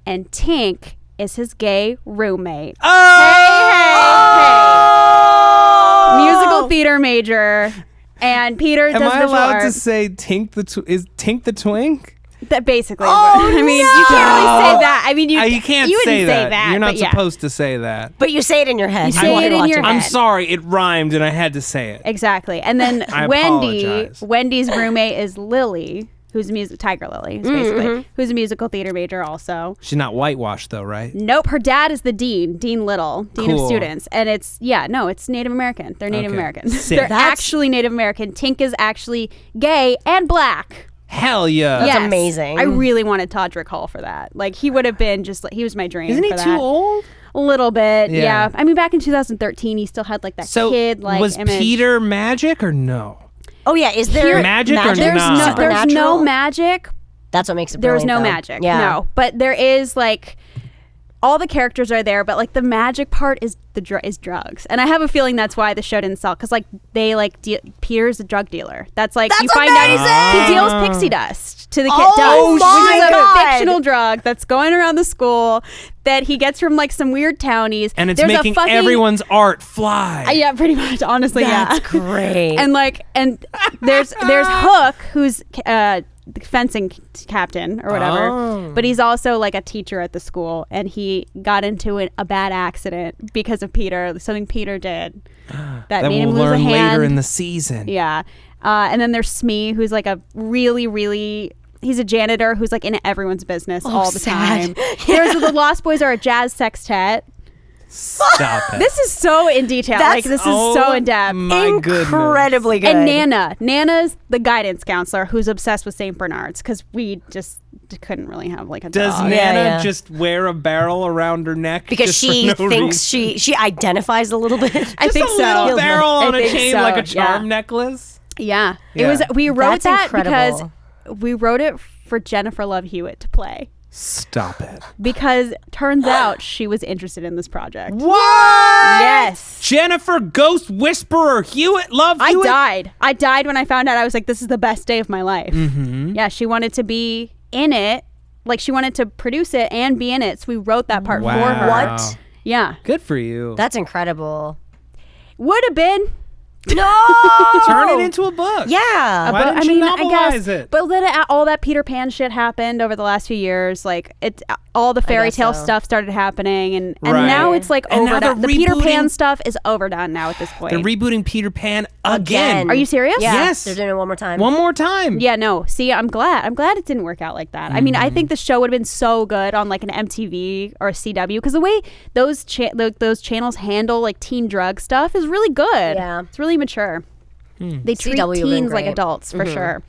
Speaker 3: And Tink is his gay roommate. Hey. Musical theater major. And Peter
Speaker 1: Am
Speaker 3: does
Speaker 1: I
Speaker 3: visual
Speaker 1: allowed
Speaker 3: art.
Speaker 1: to say is Tink the twink?
Speaker 3: That basically.
Speaker 2: Oh,
Speaker 3: I mean, you can't really say that. I mean, you
Speaker 1: can't
Speaker 3: you
Speaker 1: say
Speaker 3: wouldn't say that.
Speaker 1: You're not
Speaker 3: but yeah.
Speaker 1: supposed to say that.
Speaker 2: But you say it in your head.
Speaker 3: You say
Speaker 2: I want
Speaker 3: it
Speaker 2: to
Speaker 3: in
Speaker 2: watch
Speaker 3: your
Speaker 2: it.
Speaker 3: head.
Speaker 1: I'm sorry, it rhymed and I had to say it.
Speaker 3: Exactly. And then
Speaker 1: I apologize.
Speaker 3: Wendy's roommate is Lily, who's Tiger Lily, basically, who's a musical theater major also.
Speaker 1: She's not whitewashed though, right?
Speaker 3: Nope, her dad is the dean Little, dean
Speaker 1: Cool.
Speaker 3: of students, and it's Native American. They're Native
Speaker 1: Okay.
Speaker 3: American.
Speaker 1: Sick.
Speaker 3: They're
Speaker 2: That's-
Speaker 3: actually Native American. Tink is actually gay and black.
Speaker 1: Hell yeah.
Speaker 2: That's
Speaker 3: Yes.
Speaker 2: amazing.
Speaker 3: I really wanted Todrick Hall for that. Like he would have been just like he was my dream.
Speaker 1: Isn't he
Speaker 3: for
Speaker 1: too
Speaker 3: that.
Speaker 1: old?
Speaker 3: A little bit,
Speaker 1: Yeah.
Speaker 3: yeah. I mean, back in 2013, he still had like that
Speaker 1: So
Speaker 3: kid like
Speaker 1: was
Speaker 3: image.
Speaker 1: Peter magic or no?
Speaker 2: Oh yeah, is there
Speaker 1: Magic or
Speaker 3: There's
Speaker 1: not?
Speaker 3: no, there's no
Speaker 2: Supernatural?
Speaker 3: magic.
Speaker 2: That's what makes it
Speaker 3: There's
Speaker 2: brilliant,
Speaker 3: no
Speaker 2: though.
Speaker 3: magic.
Speaker 2: Yeah.
Speaker 3: No, but there is like all the characters are there, but like the magic part is is drugs, and I have a feeling that's why the show didn't sell because like they like Peter's a drug dealer. That's like you
Speaker 2: That's
Speaker 3: find
Speaker 2: amazing!
Speaker 3: out he deals pixie dust to the kid
Speaker 2: Oh
Speaker 3: dust,
Speaker 2: my
Speaker 3: which is
Speaker 2: God.
Speaker 3: a fictional drug that's going around the school that he gets from like some weird townies,
Speaker 1: And it's
Speaker 3: There's a
Speaker 1: making
Speaker 3: fucking-
Speaker 1: everyone's art fly.
Speaker 3: Yeah, pretty much. Honestly,
Speaker 2: That's
Speaker 3: yeah.
Speaker 2: great.
Speaker 3: And like, and there's Hook, who's the fencing captain or whatever,
Speaker 1: Oh.
Speaker 3: but he's also like a teacher at the school, and he got into a bad accident because of Peter. Something Peter did that made
Speaker 1: we'll
Speaker 3: him lose a
Speaker 1: learn
Speaker 3: hand.
Speaker 1: later in the season.
Speaker 3: Yeah, and then there's Smee, who's like a really. He's a janitor who's like in everyone's business all the
Speaker 2: sad.
Speaker 3: time. There's the Lost Boys are a jazz sextet.
Speaker 1: Stop it.
Speaker 3: This is so in detail.
Speaker 2: That's-
Speaker 3: Like this is so in depth.
Speaker 1: My goodness.
Speaker 2: Incredibly good.
Speaker 3: And Nana's the guidance counselor who's obsessed with St. Bernards because we just couldn't really have like a
Speaker 1: Does
Speaker 3: dog.
Speaker 1: Nana
Speaker 2: Yeah.
Speaker 1: just wear a barrel around her neck?
Speaker 2: because
Speaker 1: just
Speaker 2: she
Speaker 1: for no
Speaker 2: thinks
Speaker 1: reason?
Speaker 2: she identifies a little bit.
Speaker 3: I think
Speaker 1: Just a
Speaker 3: so.
Speaker 1: little barrel on
Speaker 3: I
Speaker 1: a
Speaker 3: think
Speaker 1: chain
Speaker 3: so,
Speaker 1: like a charm
Speaker 3: yeah.
Speaker 1: necklace.
Speaker 3: Yeah.
Speaker 1: Yeah.
Speaker 3: It was. We wrote
Speaker 2: That's
Speaker 3: that
Speaker 2: incredible.
Speaker 3: because we wrote it for Jennifer Love Hewitt to play
Speaker 1: Stop it.
Speaker 3: because turns out she was interested in this project.
Speaker 1: What?
Speaker 3: Yes.
Speaker 1: Jennifer Ghost Whisperer Hewitt Love
Speaker 3: I
Speaker 1: Hewitt?
Speaker 3: died. I died when I found out. I was like, this is the best day of my life.
Speaker 1: Mm-hmm.
Speaker 3: Yeah, she wanted to be in it. Like, she wanted to produce it and be in it. So we wrote that part for her.
Speaker 1: Wow.
Speaker 2: What?
Speaker 3: Yeah.
Speaker 1: Good for you.
Speaker 2: That's incredible.
Speaker 3: Would have been.
Speaker 2: No.
Speaker 1: Turn it into a book.
Speaker 2: Yeah.
Speaker 1: Why don't you novelize it?
Speaker 3: But then all that Peter Pan shit happened over the last few years. Like, all the fairy
Speaker 2: guess
Speaker 3: tale
Speaker 2: so.
Speaker 3: stuff started happening, and
Speaker 1: Right.
Speaker 3: now it's like
Speaker 1: And now
Speaker 3: overdone.
Speaker 1: they're
Speaker 3: The Peter Pan
Speaker 1: rebooting-
Speaker 3: stuff is overdone now at this point.
Speaker 1: They're rebooting Peter Pan again.
Speaker 3: Are you serious?
Speaker 2: Yeah.
Speaker 1: Yes.
Speaker 2: They're doing it one more time.
Speaker 1: One more time.
Speaker 3: Yeah, no. See, I'm glad it didn't work out like that. I mean,
Speaker 1: Mm-hmm.
Speaker 3: I think the show would have been so good on like an MTV or a CW because the way those channels handle like teen drug stuff is really good.
Speaker 2: Yeah.
Speaker 3: It's really mature. They treat
Speaker 2: CW would've been
Speaker 3: teens like
Speaker 2: great.
Speaker 3: adults for sure.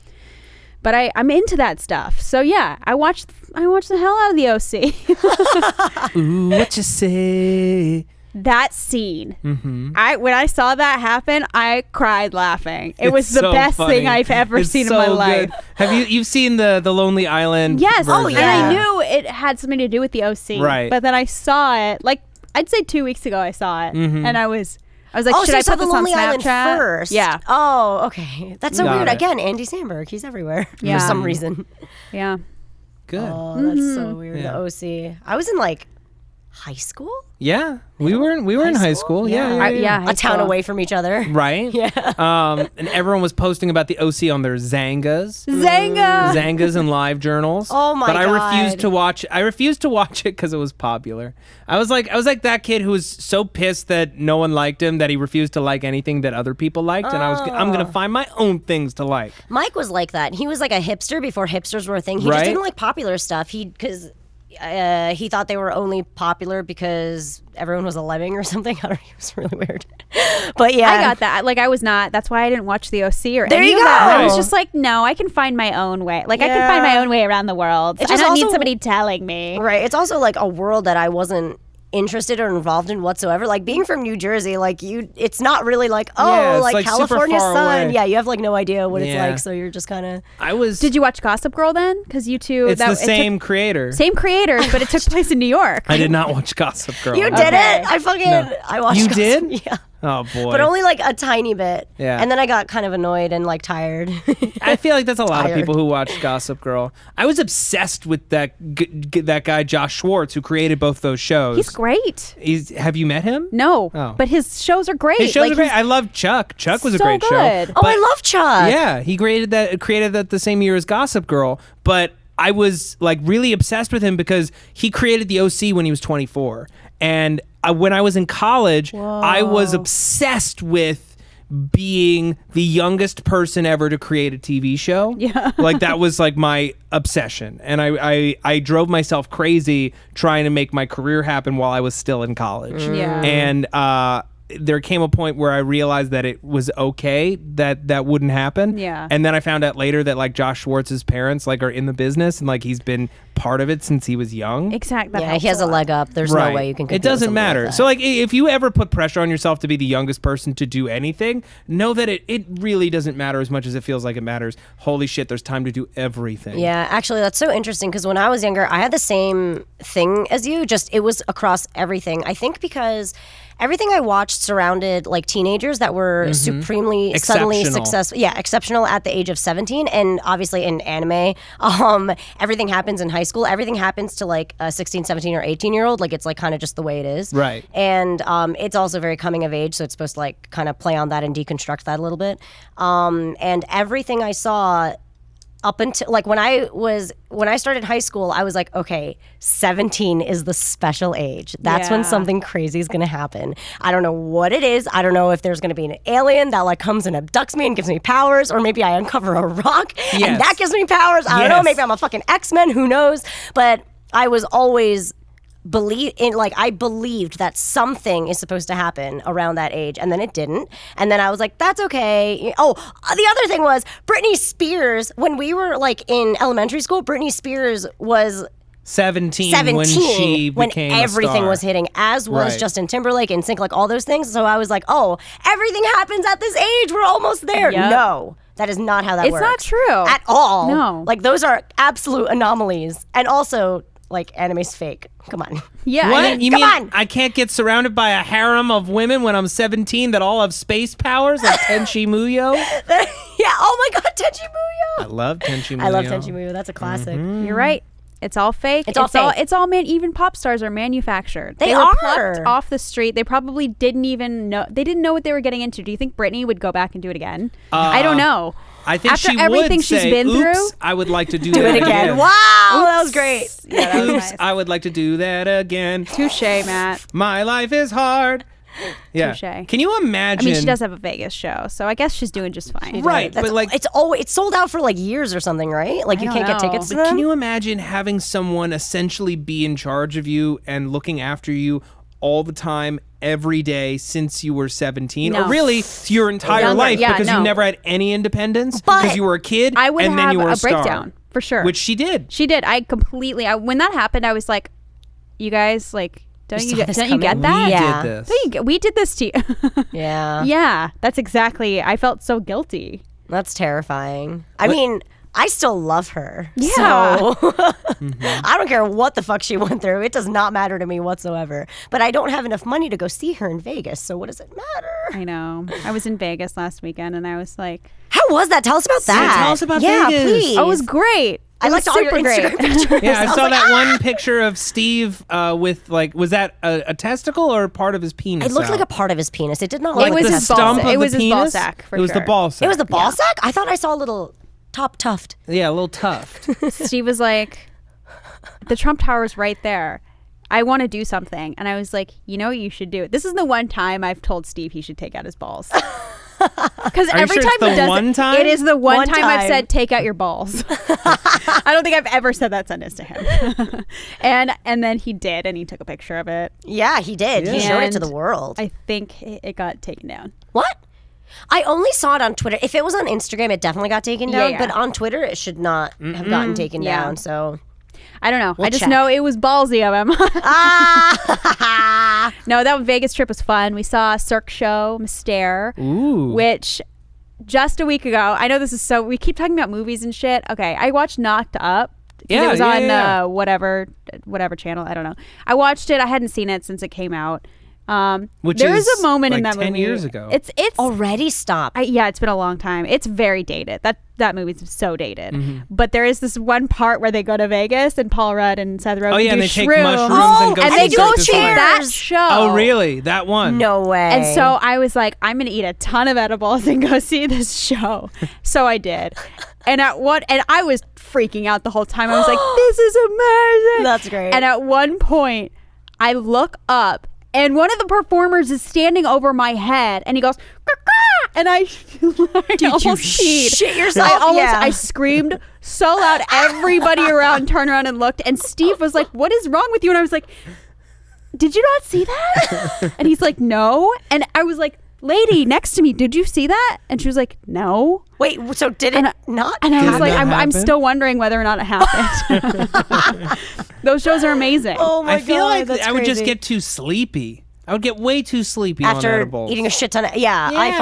Speaker 3: But I'm into that stuff. So yeah, I watched the hell out of the OC.
Speaker 1: Ooh, what you say?
Speaker 3: That scene.
Speaker 1: Mm-hmm.
Speaker 3: When I saw that happen, I cried laughing. It was
Speaker 1: It's
Speaker 3: the
Speaker 1: so
Speaker 3: best
Speaker 1: funny.
Speaker 3: thing I've ever
Speaker 1: It's
Speaker 3: seen
Speaker 1: so
Speaker 3: in my life.
Speaker 1: good. Have you've seen the Lonely Island?
Speaker 3: Yes.
Speaker 1: version?
Speaker 3: And I knew it had something to do with the OC.
Speaker 1: Right.
Speaker 3: But then I saw it, like, I'd say 2 weeks ago I saw it.
Speaker 1: Mhm.
Speaker 3: And I was I was like, should
Speaker 2: so
Speaker 3: I
Speaker 2: you saw
Speaker 3: put
Speaker 2: the
Speaker 3: this on
Speaker 2: Lonely Island
Speaker 3: Snapchat?
Speaker 2: first?
Speaker 3: Yeah.
Speaker 2: Oh, okay. That's so
Speaker 1: Got
Speaker 2: weird.
Speaker 1: it.
Speaker 2: Again, Andy Samberg. He's everywhere
Speaker 3: Yeah.
Speaker 2: for some reason.
Speaker 3: Yeah.
Speaker 1: Good.
Speaker 2: Oh, that's so weird.
Speaker 1: Yeah.
Speaker 2: The OC. I was in like high school.
Speaker 1: Yeah, we were in high school. Yeah.
Speaker 3: High
Speaker 2: A town
Speaker 3: school.
Speaker 2: away from each other.
Speaker 1: Right. Yeah. And everyone was posting about the OC on their Zangas. Zangas and live journals.
Speaker 2: Oh my
Speaker 1: But I
Speaker 2: God.
Speaker 1: refused to watch. I refused to watch it because it was popular. I was like that kid who was so pissed that no one liked him that he refused to like anything that other people liked, and I'm gonna find my own things to like.
Speaker 2: Mike was like that. He was like a hipster before hipsters were a thing. He
Speaker 1: Right.
Speaker 2: just didn't like popular stuff. Because he thought they were only popular because everyone was a lemming or something. I don't know. It was really weird. But yeah.
Speaker 3: I got that. Like, I was not. That's why I didn't watch the OC or
Speaker 2: There
Speaker 3: any
Speaker 2: you
Speaker 3: of that. I was
Speaker 2: go.
Speaker 3: just like, no, I can find my own way. Like, I can
Speaker 2: Yeah.
Speaker 3: find my own way around the world.
Speaker 2: It's
Speaker 3: I
Speaker 2: just
Speaker 3: don't need
Speaker 2: also-
Speaker 3: somebody telling me.
Speaker 2: Right. It's also like a world that I wasn't interested or involved in whatsoever. Like being from New Jersey, like it's not really like,
Speaker 1: Yeah, it's,
Speaker 2: like
Speaker 1: like, super
Speaker 2: California
Speaker 1: far
Speaker 2: sun.
Speaker 1: away.
Speaker 2: Yeah, you have like no idea what it's
Speaker 1: Yeah.
Speaker 2: like, so you're just kind of.
Speaker 1: I was.
Speaker 3: Did you watch Gossip Girl then? Because you two.
Speaker 1: It's the same creator.
Speaker 3: Same creators, but it took place in New York.
Speaker 1: I did not watch Gossip Girl.
Speaker 2: You did
Speaker 3: Okay.
Speaker 2: it. I fucking.
Speaker 1: No.
Speaker 2: I watched.
Speaker 1: You
Speaker 2: Gossip-
Speaker 1: did?
Speaker 2: Yeah.
Speaker 1: Oh boy.
Speaker 2: But only like a tiny bit.
Speaker 1: Yeah.
Speaker 2: And then I got kind of annoyed and like tired.
Speaker 1: I feel like that's a lot of
Speaker 2: Tired.
Speaker 1: people who watch Gossip Girl. I was obsessed with that guy Josh Schwartz who created both those shows.
Speaker 3: He's great.
Speaker 1: Have you met him?
Speaker 3: No,
Speaker 1: Oh.
Speaker 3: but his shows are great.
Speaker 1: His shows
Speaker 3: Like,
Speaker 1: are great.
Speaker 3: he's
Speaker 1: I love Chuck. Chuck was a
Speaker 3: so
Speaker 1: great show.
Speaker 3: good.
Speaker 2: Oh, I love Chuck.
Speaker 1: Yeah, he created that the same year as Gossip Girl, but I was like really obsessed with him because he created the OC when he was 24. And when I was in college, I was obsessed with being the youngest person ever to create a TV show.
Speaker 3: Yeah.
Speaker 1: Like that was like my obsession. And I drove myself crazy trying to make my career happen while I was still in college.
Speaker 3: Yeah.
Speaker 1: And there came a point where I realized that it was okay that wouldn't happen.
Speaker 3: Yeah.
Speaker 1: And then I found out later that like Josh Schwartz's parents like are in the business and like he's been part of it since he was young.
Speaker 3: exact. That
Speaker 2: Yeah,
Speaker 3: helps
Speaker 2: he has a
Speaker 3: lot.
Speaker 2: leg up. There's
Speaker 1: Right.
Speaker 2: no way you can compete
Speaker 1: It doesn't
Speaker 2: with something
Speaker 1: matter.
Speaker 2: Like that.
Speaker 1: So like if you ever put pressure on yourself to be the youngest person to do anything, know that it really doesn't matter as much as it feels like it matters. Holy shit, there's time to do everything.
Speaker 2: Yeah, actually, that's so interesting because when I was younger, I had the same thing as you. Just it was across everything. I think because everything I watched surrounded like teenagers that were supremely suddenly
Speaker 1: Exceptional.
Speaker 2: successful. Yeah, exceptional at the age of 17. And obviously in anime, everything happens in high school. Everything happens to like a 16, 17, or 18-year-old. Like it's like kind of just the way it is.
Speaker 1: Right.
Speaker 2: And it's also very coming of age, so it's supposed to like kind of play on that and deconstruct that a little bit. And everything I saw up until like when I started high school, I was like, okay, 17 is the special age. That's when
Speaker 3: Yeah.
Speaker 2: something crazy is gonna happen. I don't know what it is. I don't know if there's gonna be an alien that like comes and abducts me and gives me powers, or maybe I uncover a rock
Speaker 1: Yes.
Speaker 2: and that gives me powers. I don't know.
Speaker 1: Yes.
Speaker 2: Maybe I'm a fucking X-Men. Who knows? But I was always I believed that something is supposed to happen around that age, and then it didn't. And then I was like, that's okay. Oh, the other thing was Britney Spears. When we were like in elementary school, Britney Spears was
Speaker 1: 17 when
Speaker 2: 17
Speaker 1: she
Speaker 2: when
Speaker 1: became
Speaker 2: everything
Speaker 1: a star.
Speaker 2: was hitting, as was
Speaker 1: Right.
Speaker 2: Justin Timberlake and Sync, like all those things. So I was like, oh, everything happens at this age. We're almost there.
Speaker 3: Yep.
Speaker 2: No, that is not how that
Speaker 3: It's
Speaker 2: works.
Speaker 3: not true.
Speaker 2: At all.
Speaker 3: No.
Speaker 2: Like those are absolute anomalies. And also, like, anime's fake. Come on.
Speaker 3: Yeah.
Speaker 1: What?
Speaker 3: I mean,
Speaker 1: You
Speaker 2: come
Speaker 1: mean
Speaker 2: on.
Speaker 1: I can't get surrounded by a harem of women when I'm 17 that all have space powers like Tenchi Muyo?
Speaker 2: Yeah. Oh my God, Tenchi Muyo.
Speaker 1: I love Tenchi Muyo.
Speaker 2: I love Tenchi Muyo. That's a classic.
Speaker 3: you're right. It's all fake.
Speaker 2: It's all fake.
Speaker 3: It's all man. Even pop stars are manufactured.
Speaker 2: They
Speaker 3: were
Speaker 2: are.
Speaker 3: plucked off the street. They probably didn't even know. They didn't know what they were getting into. Do you think Britney would go back and do it again? I don't know.
Speaker 1: I think
Speaker 3: After
Speaker 1: she
Speaker 3: everything
Speaker 1: would
Speaker 3: she's
Speaker 1: say,
Speaker 3: been
Speaker 1: "Oops,
Speaker 3: through?"
Speaker 1: I would like to do
Speaker 2: Do
Speaker 1: that
Speaker 2: it again. Wow, that was great.
Speaker 3: Yeah, that was
Speaker 1: Oops,
Speaker 3: nice.
Speaker 1: I would like to do that again.
Speaker 3: Touche, Matt.
Speaker 1: My life is hard. Yeah.
Speaker 3: Touche.
Speaker 1: Can you
Speaker 3: I
Speaker 1: imagine?
Speaker 3: mean, she does have a Vegas show, so I guess she's doing just fine.
Speaker 1: Right,
Speaker 2: That's,
Speaker 1: but like,
Speaker 2: it's sold out for like years or something, right? Like you
Speaker 3: I
Speaker 2: can't
Speaker 3: don't
Speaker 2: get
Speaker 3: know.
Speaker 2: tickets to
Speaker 1: but
Speaker 2: them.
Speaker 1: can you imagine having someone essentially be in charge of you and looking after you all the time, every day since you were 17,
Speaker 3: No.
Speaker 1: or really your entire
Speaker 3: Younger,
Speaker 1: life,
Speaker 3: yeah,
Speaker 1: because
Speaker 3: no.
Speaker 1: you never had any independence
Speaker 2: But
Speaker 1: because you were a kid
Speaker 3: I would
Speaker 1: and then
Speaker 3: have
Speaker 1: you were
Speaker 3: a
Speaker 1: star,
Speaker 3: breakdown for sure.
Speaker 1: which she did.
Speaker 3: She did. When that happened, I was like, "You guys, like, don't
Speaker 2: You
Speaker 3: you
Speaker 2: saw
Speaker 3: get,
Speaker 2: this
Speaker 3: don't you get
Speaker 2: coming?
Speaker 3: that?
Speaker 1: We
Speaker 2: Yeah.
Speaker 1: did this.
Speaker 3: Don't you get- we did this to you."
Speaker 2: Yeah.
Speaker 3: Yeah, that's exactly. I felt so guilty.
Speaker 2: That's terrifying. I mean, I still love her.
Speaker 3: Yeah.
Speaker 2: So I don't care what the fuck she went through. It does not matter to me whatsoever. But I don't have enough money to go see her in Vegas. So what does it matter?
Speaker 3: I know. I was in Vegas last weekend, and I was like,
Speaker 2: How was that? Tell us about that.
Speaker 1: tell us about
Speaker 2: yeah,
Speaker 1: Vegas.
Speaker 2: Please.
Speaker 3: oh, it was great.
Speaker 2: I
Speaker 3: It was
Speaker 2: liked all your
Speaker 3: super great.
Speaker 2: Instagram pictures.
Speaker 1: Yeah, I
Speaker 2: was
Speaker 1: saw
Speaker 2: like,
Speaker 1: that one picture of Steve with like, was that a testicle or part of his penis?
Speaker 2: It looked
Speaker 1: out?
Speaker 2: like a part of his penis. It did not look
Speaker 1: like
Speaker 3: It
Speaker 2: like
Speaker 3: was
Speaker 1: the
Speaker 2: a
Speaker 3: his
Speaker 2: testicle.
Speaker 3: ball
Speaker 1: stump
Speaker 3: sack.
Speaker 1: of
Speaker 3: It
Speaker 1: the
Speaker 3: was his
Speaker 1: penis.
Speaker 3: ball sack, for
Speaker 1: It was the
Speaker 3: sure.
Speaker 1: ball sack.
Speaker 2: It was the ball sack? I thought I saw a little top tuft.
Speaker 1: Yeah, a little tuft.
Speaker 3: Steve was like, the Trump Tower's right there. I want to do something. And I was like, you know what you should do? This is the one time I've told Steve he should take out his balls. Because
Speaker 1: Are you
Speaker 3: every
Speaker 1: sure
Speaker 3: time
Speaker 1: it's the
Speaker 3: he does
Speaker 1: one
Speaker 3: it,
Speaker 1: time?
Speaker 3: it is the one
Speaker 2: One
Speaker 3: time I've
Speaker 2: time.
Speaker 3: said, take out your balls. I don't think I've ever said that sentence to him. and then he did, and he took a picture of it.
Speaker 2: Yeah, he did. He
Speaker 1: Yeah.
Speaker 2: showed it to
Speaker 3: And
Speaker 2: the world.
Speaker 3: I think it got taken down.
Speaker 2: What? I only saw it on Twitter. If it was on Instagram, it definitely got taken down.
Speaker 3: Yeah.
Speaker 2: But on Twitter, it should not have gotten taken
Speaker 3: Yeah.
Speaker 2: down. So,
Speaker 3: I don't know. I just
Speaker 2: check.
Speaker 3: know it was ballsy of him.
Speaker 2: ah,
Speaker 3: No, that Vegas trip was fun. We saw a Cirque show, Mystere,
Speaker 1: Ooh.
Speaker 3: which just a week ago, I know this is so, we keep talking about movies and shit. Okay, I watched Knocked Up. 'Cause
Speaker 1: Yeah,
Speaker 3: it was
Speaker 1: yeah,
Speaker 3: on
Speaker 1: yeah.
Speaker 3: whatever channel. I don't know. I watched it. I hadn't seen it since it came out.
Speaker 1: Which
Speaker 3: there
Speaker 1: is
Speaker 3: is a moment in
Speaker 1: like
Speaker 3: that
Speaker 1: 10
Speaker 3: movie.
Speaker 1: years ago.
Speaker 3: It's
Speaker 2: already stop.
Speaker 3: yeah, it's been a long time. It's very dated. That movie's so dated. But there is this one part where they go to Vegas and Paul Rudd and Seth Rogen
Speaker 1: Oh, yeah,
Speaker 3: do
Speaker 1: and they take
Speaker 3: shrooms.
Speaker 1: mushrooms and go
Speaker 3: and
Speaker 1: see
Speaker 3: they go
Speaker 1: Cirque du
Speaker 3: to
Speaker 1: Soleil.
Speaker 3: that
Speaker 2: Cheers.
Speaker 3: show.
Speaker 1: Oh, really? That one?
Speaker 2: No way.
Speaker 3: And so I was like, I'm gonna eat a ton of edibles and go see this show. So I did. And I was freaking out the whole time. I was like, this is amazing.
Speaker 2: That's great.
Speaker 3: And at one point, I look up and one of the performers is standing over my head and he goes, "Caw-caw!" And I almost peed.
Speaker 2: shit yourself? Yeah.
Speaker 3: I screamed so loud. Everybody around turned around and looked. And Steve was like, what is wrong with you? And I was like, did you not see that? And he's like, no. And I was like, lady next to me, did you see that? And she was like, no.
Speaker 2: Wait, so did it not?
Speaker 3: And I was
Speaker 1: Did
Speaker 3: like,
Speaker 1: that
Speaker 3: I'm
Speaker 1: happen?
Speaker 3: still wondering whether or not it happened. Those shows are amazing.
Speaker 2: Oh my
Speaker 1: I feel
Speaker 2: God,
Speaker 1: like
Speaker 2: that's
Speaker 1: I would just
Speaker 2: crazy.
Speaker 1: get too sleepy. I would get way too sleepy on
Speaker 2: After
Speaker 1: edibles.
Speaker 2: eating a shit ton of I fall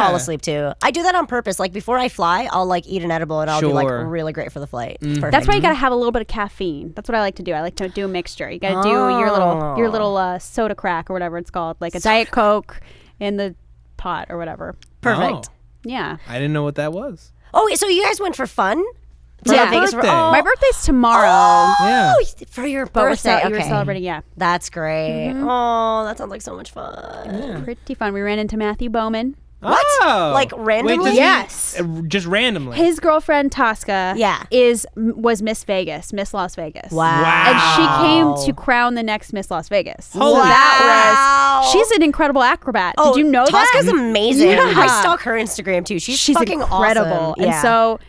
Speaker 1: Yeah.
Speaker 2: asleep too. I do that on purpose. Like before I fly, I'll like eat an edible and I'll be like
Speaker 1: Sure.
Speaker 2: really great for the flight. It's perfect.
Speaker 3: That's why you gotta have a little bit of caffeine. That's what I like to do. I like to do a mixture. You gotta do your little soda crack or whatever it's called, like a Diet Coke in the pot or whatever.
Speaker 2: perfect.
Speaker 1: Oh,
Speaker 3: Yeah.
Speaker 1: I didn't know what that was.
Speaker 2: Oh, so you guys went for fun? For
Speaker 3: Yeah.
Speaker 2: Vegas
Speaker 1: birthday.
Speaker 2: oh,
Speaker 3: My birthday's tomorrow.
Speaker 1: Yeah.
Speaker 2: for your
Speaker 3: But
Speaker 2: birthday.
Speaker 3: you were
Speaker 2: Okay.
Speaker 3: celebrating, yeah.
Speaker 2: That's great. Oh, that sounds like so much fun.
Speaker 3: Pretty fun. We ran into Matthew Bowman.
Speaker 2: What?
Speaker 1: Oh.
Speaker 2: Like, randomly?
Speaker 1: Wait, did
Speaker 3: Yes.
Speaker 1: just randomly.
Speaker 3: His girlfriend Tosca
Speaker 2: Yeah.
Speaker 3: was Miss Vegas, Miss Las Vegas.
Speaker 2: Wow.
Speaker 3: And she came to crown the next Miss Las Vegas.
Speaker 1: Holy
Speaker 2: Wow.
Speaker 3: She's an incredible acrobat.
Speaker 2: Oh,
Speaker 3: Did you know that?
Speaker 2: Tosca's amazing.
Speaker 3: Yeah.
Speaker 2: I stalk her Instagram too. She's fucking
Speaker 3: incredible.
Speaker 2: awesome.
Speaker 3: And
Speaker 2: Yeah.
Speaker 3: so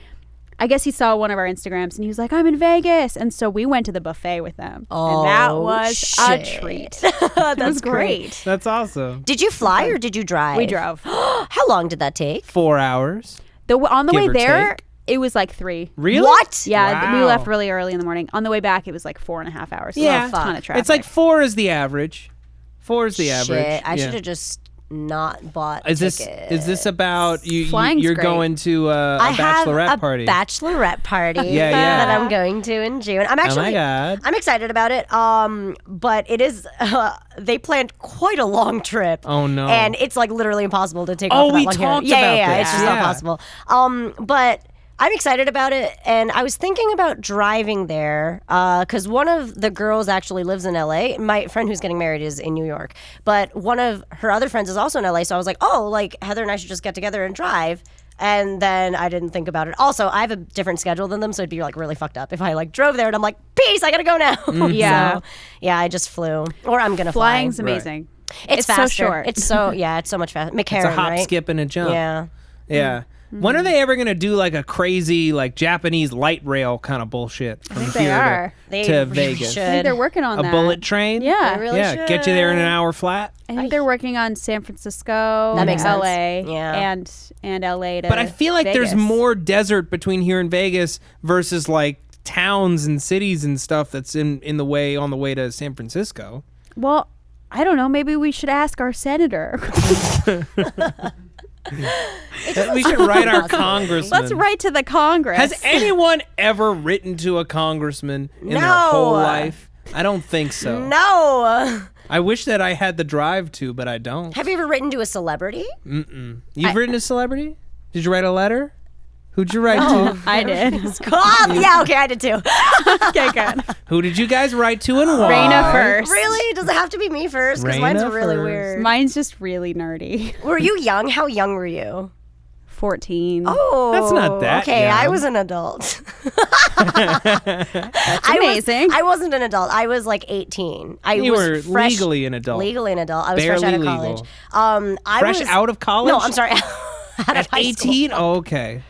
Speaker 3: I guess he saw one of our Instagrams and he was like, I'm in Vegas. And so we went to the buffet with them. and that was a
Speaker 2: shit.
Speaker 3: treat.
Speaker 2: That's
Speaker 3: It was great.
Speaker 1: That's awesome.
Speaker 2: Did you fly or did you drive?
Speaker 3: We drove.
Speaker 2: How long did that take?
Speaker 1: 4 hours.
Speaker 3: On the
Speaker 1: Give
Speaker 3: way
Speaker 1: or
Speaker 3: there,
Speaker 1: take.
Speaker 3: it was like 3.
Speaker 1: Really?
Speaker 2: What?
Speaker 3: Yeah, we
Speaker 1: Wow.
Speaker 3: left really early in the morning. On the way back, it was like 4.5 hours.
Speaker 1: Yeah.
Speaker 3: So a ton of traffic.
Speaker 1: It's like 4 is the average. 4 is the
Speaker 2: Shit,
Speaker 1: average.
Speaker 2: I
Speaker 1: Yeah.
Speaker 2: should have just not bought
Speaker 1: Is
Speaker 2: tickets.
Speaker 1: this about you?
Speaker 3: Flying's
Speaker 1: You're
Speaker 3: great.
Speaker 1: going to a
Speaker 2: I have
Speaker 1: bachelorette
Speaker 2: a
Speaker 1: party.
Speaker 2: bachelorette party
Speaker 1: Yeah, yeah.
Speaker 2: that I'm going to in June. I'm
Speaker 1: Oh
Speaker 2: actually
Speaker 1: my God.
Speaker 2: I'm excited about it. But it is they planned quite a long trip.
Speaker 1: Oh, no.
Speaker 2: And it's like literally impossible to take
Speaker 1: Oh,
Speaker 2: off for that
Speaker 1: we
Speaker 2: long
Speaker 1: talked
Speaker 2: yeah,
Speaker 1: about
Speaker 2: yeah,
Speaker 1: this.
Speaker 2: it's just
Speaker 1: Yeah.
Speaker 2: not possible. But I'm excited about it, and I was thinking about driving there because one of the girls actually lives in LA. My friend who's getting married is in New York, but one of her other friends is also in LA. So I was like, oh, like Heather and I should just get together and drive. And then I didn't think about it. Also, I have a different schedule than them, so it'd be like really fucked up if I like drove there and I'm like, peace, I gotta go now.
Speaker 3: Yeah.
Speaker 2: So, yeah, I just flew, or I'm gonna
Speaker 3: Flying's
Speaker 2: fly.
Speaker 3: amazing.
Speaker 2: It's
Speaker 3: so
Speaker 2: faster.
Speaker 3: short.
Speaker 2: It's so it's so much faster. McCarran,
Speaker 1: It's a hop,
Speaker 2: right?
Speaker 1: skip, and a jump.
Speaker 2: Yeah.
Speaker 1: Yeah. When are they ever gonna do like a crazy like Japanese light rail kind of bullshit from
Speaker 3: they
Speaker 1: here
Speaker 3: are.
Speaker 2: They
Speaker 1: to
Speaker 2: really
Speaker 1: Vegas?
Speaker 2: should.
Speaker 3: I think they're working on
Speaker 1: A
Speaker 3: that.
Speaker 1: bullet train?
Speaker 3: Yeah.
Speaker 2: They really
Speaker 1: yeah, get you there in an
Speaker 2: should.
Speaker 1: hour flat.
Speaker 3: I think they're working on San Francisco,
Speaker 2: That makes sense.
Speaker 3: LA,
Speaker 2: Yeah.
Speaker 3: and LA to
Speaker 1: But I feel like there's
Speaker 3: Vegas.
Speaker 1: more desert between here and Vegas versus like towns and cities and stuff that's in the way on the way to San Francisco.
Speaker 3: Well, I don't know. Maybe we should ask our senator.
Speaker 1: We should write our congressman.
Speaker 3: Let's write to the Congress.
Speaker 1: Has anyone ever written to a congressman in their whole life? I don't think so.
Speaker 2: No.
Speaker 1: I wish that I had the drive to, but I don't.
Speaker 2: Have you ever written to a celebrity?
Speaker 1: You've written to a celebrity? Did you write a letter? Who'd you write to?
Speaker 3: I did.
Speaker 2: Yeah, okay, I did too.
Speaker 3: Okay, good.
Speaker 1: Who did you guys write to and why?
Speaker 3: Raina first.
Speaker 2: Really? Does it have to be me first? Because mine's
Speaker 1: Raina
Speaker 2: really
Speaker 1: first.
Speaker 2: weird.
Speaker 3: Mine's just really nerdy.
Speaker 2: Were you young? How young were you?
Speaker 3: 14.
Speaker 2: Oh,
Speaker 1: That's not that
Speaker 2: okay.
Speaker 1: young.
Speaker 2: I was an adult.
Speaker 3: That's amazing.
Speaker 2: I wasn't an adult. I was like 18.
Speaker 1: You
Speaker 2: was
Speaker 1: were legally an adult.
Speaker 2: Legally an adult. I was fresh
Speaker 1: Barely
Speaker 2: out of
Speaker 1: legal.
Speaker 2: college.
Speaker 1: Fresh out of college?
Speaker 2: No, I'm sorry. Out of high
Speaker 1: 18?
Speaker 2: school.
Speaker 1: Oh, okay.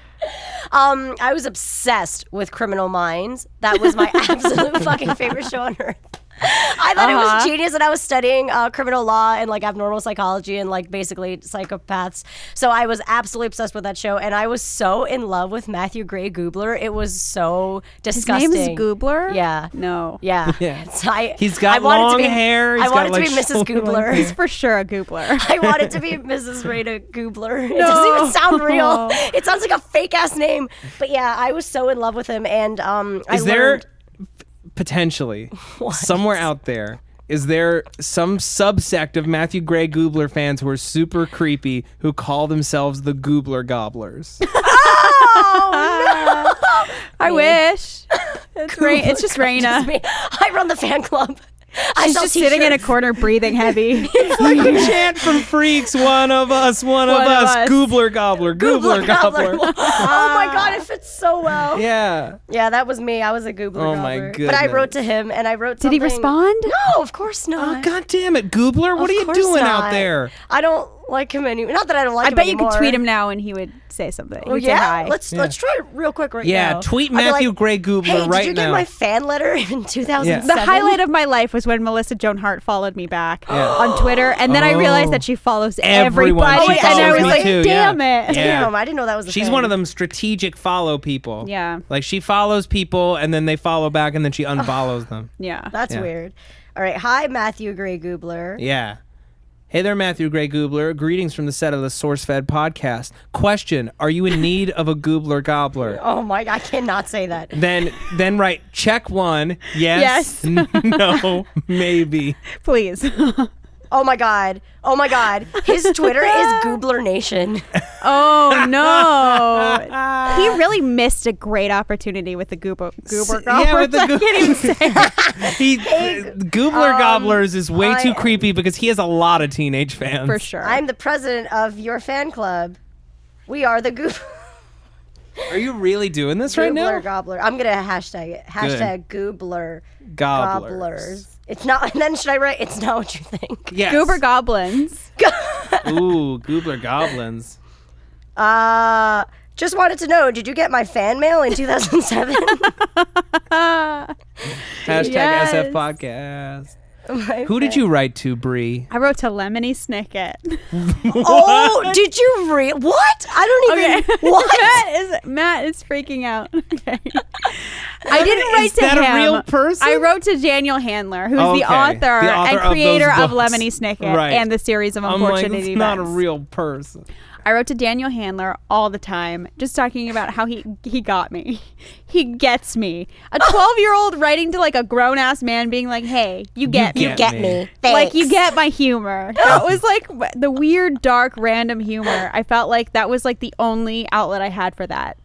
Speaker 2: I was obsessed with Criminal Minds. That was my absolute fucking favorite show on earth. I thought it was genius, and I was studying criminal law and like abnormal psychology and like basically psychopaths. So I was absolutely obsessed with that show, and I was so in love with Matthew Gray Goobler. It was so disgusting.
Speaker 3: His name is Goobler?
Speaker 2: Yeah.
Speaker 3: No.
Speaker 2: Yeah.
Speaker 1: Yeah.
Speaker 2: So
Speaker 1: He's got
Speaker 2: I wanted
Speaker 1: long
Speaker 2: to be,
Speaker 1: hair.
Speaker 2: I wanted to be Mrs. Goobler.
Speaker 3: He's for sure a Goobler.
Speaker 2: I wanted to be Mrs. Rita Goobler. It doesn't even sound real. It sounds like a fake ass name. But yeah, I was so in love with him, and
Speaker 1: Is there potentially somewhere out there? Is there some subsect of Matthew Gray Goobler fans who are super creepy who call themselves the Goobler Gobblers?
Speaker 2: Oh, no.
Speaker 3: I wish. It's just Raina.
Speaker 2: I run the fan club.
Speaker 3: She's just sitting in a corner breathing heavy.
Speaker 1: It's like a chant from Freaks, one of us, one of us. Goobler Gobbler, Goobler Gobbler.
Speaker 2: Oh my God, it fits so well.
Speaker 1: Yeah.
Speaker 2: Yeah, that was me. I was a Goobler
Speaker 1: Oh
Speaker 2: Gobbler.
Speaker 1: my goodness.
Speaker 2: But I wrote to him, and I wrote
Speaker 3: Did he
Speaker 2: something-
Speaker 3: respond?
Speaker 2: No, of course not.
Speaker 1: Oh, God damn it, Goobler. What are you
Speaker 2: course
Speaker 1: doing
Speaker 2: not.
Speaker 1: out there?
Speaker 2: I don't like him anymore. Not that I don't like
Speaker 3: I
Speaker 2: him
Speaker 3: bet you
Speaker 2: anymore.
Speaker 3: could tweet him now and he would say something. He
Speaker 2: Oh
Speaker 3: would
Speaker 2: yeah,
Speaker 3: say hi.
Speaker 2: let's try it real quick right now.
Speaker 1: Yeah, tweet
Speaker 2: I'd be
Speaker 1: Matthew
Speaker 2: like,
Speaker 1: Gray Goobler
Speaker 2: hey,
Speaker 1: right
Speaker 2: did you get
Speaker 1: now.
Speaker 2: my fan letter in 2007?
Speaker 3: The highlight of my life was when Melissa Joan Hart followed me back
Speaker 1: Yeah.
Speaker 3: on Twitter, and then I realized that she follows
Speaker 1: Everyone.
Speaker 3: everybody,
Speaker 1: She
Speaker 3: and I
Speaker 1: follows
Speaker 3: was
Speaker 1: me
Speaker 3: like,
Speaker 1: too,
Speaker 3: "Damn
Speaker 1: yeah.
Speaker 3: it!"
Speaker 1: Yeah.
Speaker 2: Damn, I didn't know that was.
Speaker 1: She's one of them strategic follow people.
Speaker 3: Yeah.
Speaker 1: Like she follows people and then they follow back and then she unfollows them.
Speaker 3: Yeah.
Speaker 2: That's weird. All right, hi Matthew Gray Goobler.
Speaker 1: Yeah. Hey there, Matthew Gray Goobler. Greetings from the set of the SourceFed podcast. Question: are you in need of a Goobler Gobbler?
Speaker 2: Oh my, I cannot say that.
Speaker 1: Then write check one. Yes. No. Maybe.
Speaker 3: Please.
Speaker 2: Oh my god. His Twitter is Goobler Nation.
Speaker 3: Oh no! He really missed a great opportunity with the Goober
Speaker 1: Yeah, with the
Speaker 3: I can't even say it.
Speaker 1: Goobler Gobblers is way too creepy because he has a lot of teenage fans.
Speaker 3: For sure.
Speaker 2: I'm the president of your fan club. We are the
Speaker 1: Are you really doing this right now?
Speaker 2: Goobler Gobbler. I'm gonna hashtag it. Hashtag Goobler
Speaker 1: Gobblers.
Speaker 2: It's not. And then should I write? It's not what you think.
Speaker 1: Yes.
Speaker 3: Goober Goblins.
Speaker 1: Ooh, Goobler Goblins.
Speaker 2: Just wanted to know, did you get my fan mail in 2007?
Speaker 1: Hashtag
Speaker 3: Yes.
Speaker 1: SF Podcast. Who did you write to, Bree?
Speaker 3: I wrote to Lemony Snicket.
Speaker 2: Oh, did you what? I don't even. What?
Speaker 3: Matt is freaking out. Okay. I didn't write
Speaker 1: Is
Speaker 3: to
Speaker 1: that
Speaker 3: him.
Speaker 1: a real person?
Speaker 3: I wrote to Daniel Handler, who's
Speaker 1: Okay.
Speaker 3: the author
Speaker 1: The author
Speaker 3: and
Speaker 1: of
Speaker 3: creator
Speaker 1: those
Speaker 3: of
Speaker 1: books.
Speaker 3: Lemony Snicket
Speaker 1: Right.
Speaker 3: and the series of
Speaker 1: I'm like,
Speaker 3: unfortunate
Speaker 1: it's
Speaker 3: events.
Speaker 1: not a real person.
Speaker 3: I wrote to Daniel Handler all the time, just talking about how he got me. He gets me. A 12-year-old writing to like a grown-ass man being like, hey, you get me.
Speaker 1: get
Speaker 2: You get
Speaker 1: me.
Speaker 2: me.
Speaker 3: Like,
Speaker 2: Thanks.
Speaker 3: you get my humor. That was like the weird, dark, random humor. I felt like that was like the only outlet I had for that.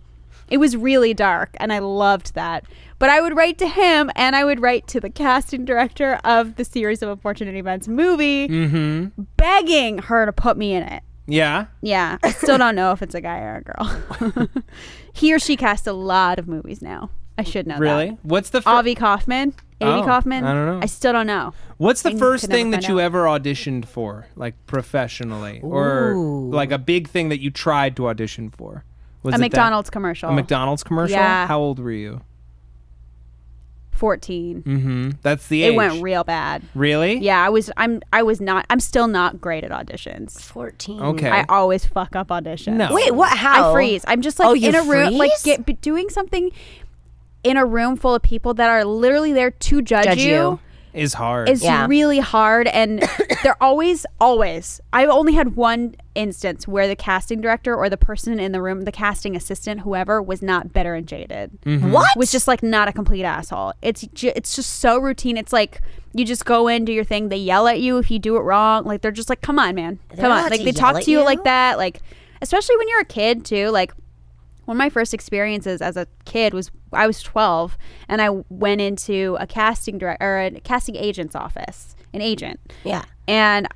Speaker 3: It was really dark, and I loved that. But I would write to him, and I would write to the casting director of the series of unfortunate events movie, begging her to put me in it.
Speaker 1: Yeah?
Speaker 3: Yeah, I still don't know if it's a guy or a girl. He or she cast a lot of movies now. I should know
Speaker 1: Really?
Speaker 3: that.
Speaker 1: What's the
Speaker 3: Avi Kaufman? Avi
Speaker 1: Oh,
Speaker 3: Kaufman?
Speaker 1: I don't know.
Speaker 3: I still don't know.
Speaker 1: What's the
Speaker 3: I
Speaker 1: first
Speaker 3: could never
Speaker 1: thing that
Speaker 3: find
Speaker 1: you
Speaker 3: out.
Speaker 1: ever auditioned for, like professionally, or like a big thing that you tried to audition for? Was
Speaker 3: A
Speaker 1: it
Speaker 3: McDonald's commercial.
Speaker 1: A McDonald's commercial?
Speaker 3: Yeah.
Speaker 1: How old were you?
Speaker 3: 14.
Speaker 1: Mm-hmm. That's the age.
Speaker 3: It went real bad.
Speaker 1: Really?
Speaker 3: Yeah, I'm still not great at auditions.
Speaker 2: 14.
Speaker 1: Okay.
Speaker 3: I always fuck up auditions.
Speaker 1: No.
Speaker 2: Wait, what? How?
Speaker 3: I freeze. I'm just like
Speaker 2: Oh, you
Speaker 3: in a room, like
Speaker 2: freeze?
Speaker 3: doing something in a room full of people that are literally there to judge you.
Speaker 1: is hard.
Speaker 3: It's really hard, and they're always. I've only had one instance where the casting director or the person in the room, the casting assistant, whoever, was not bitter and jaded.
Speaker 2: What?
Speaker 3: Was just like not a complete asshole. It's just so routine. It's like you just go in, do your thing. They yell at you if you do it wrong. Like they're just like, come on, man, come on. Like they talk to you like that. Like especially when you're a kid too. Like one of my first experiences as a kid was I was 12 and I went into a casting agent's office, an agent.
Speaker 2: Yeah.
Speaker 3: And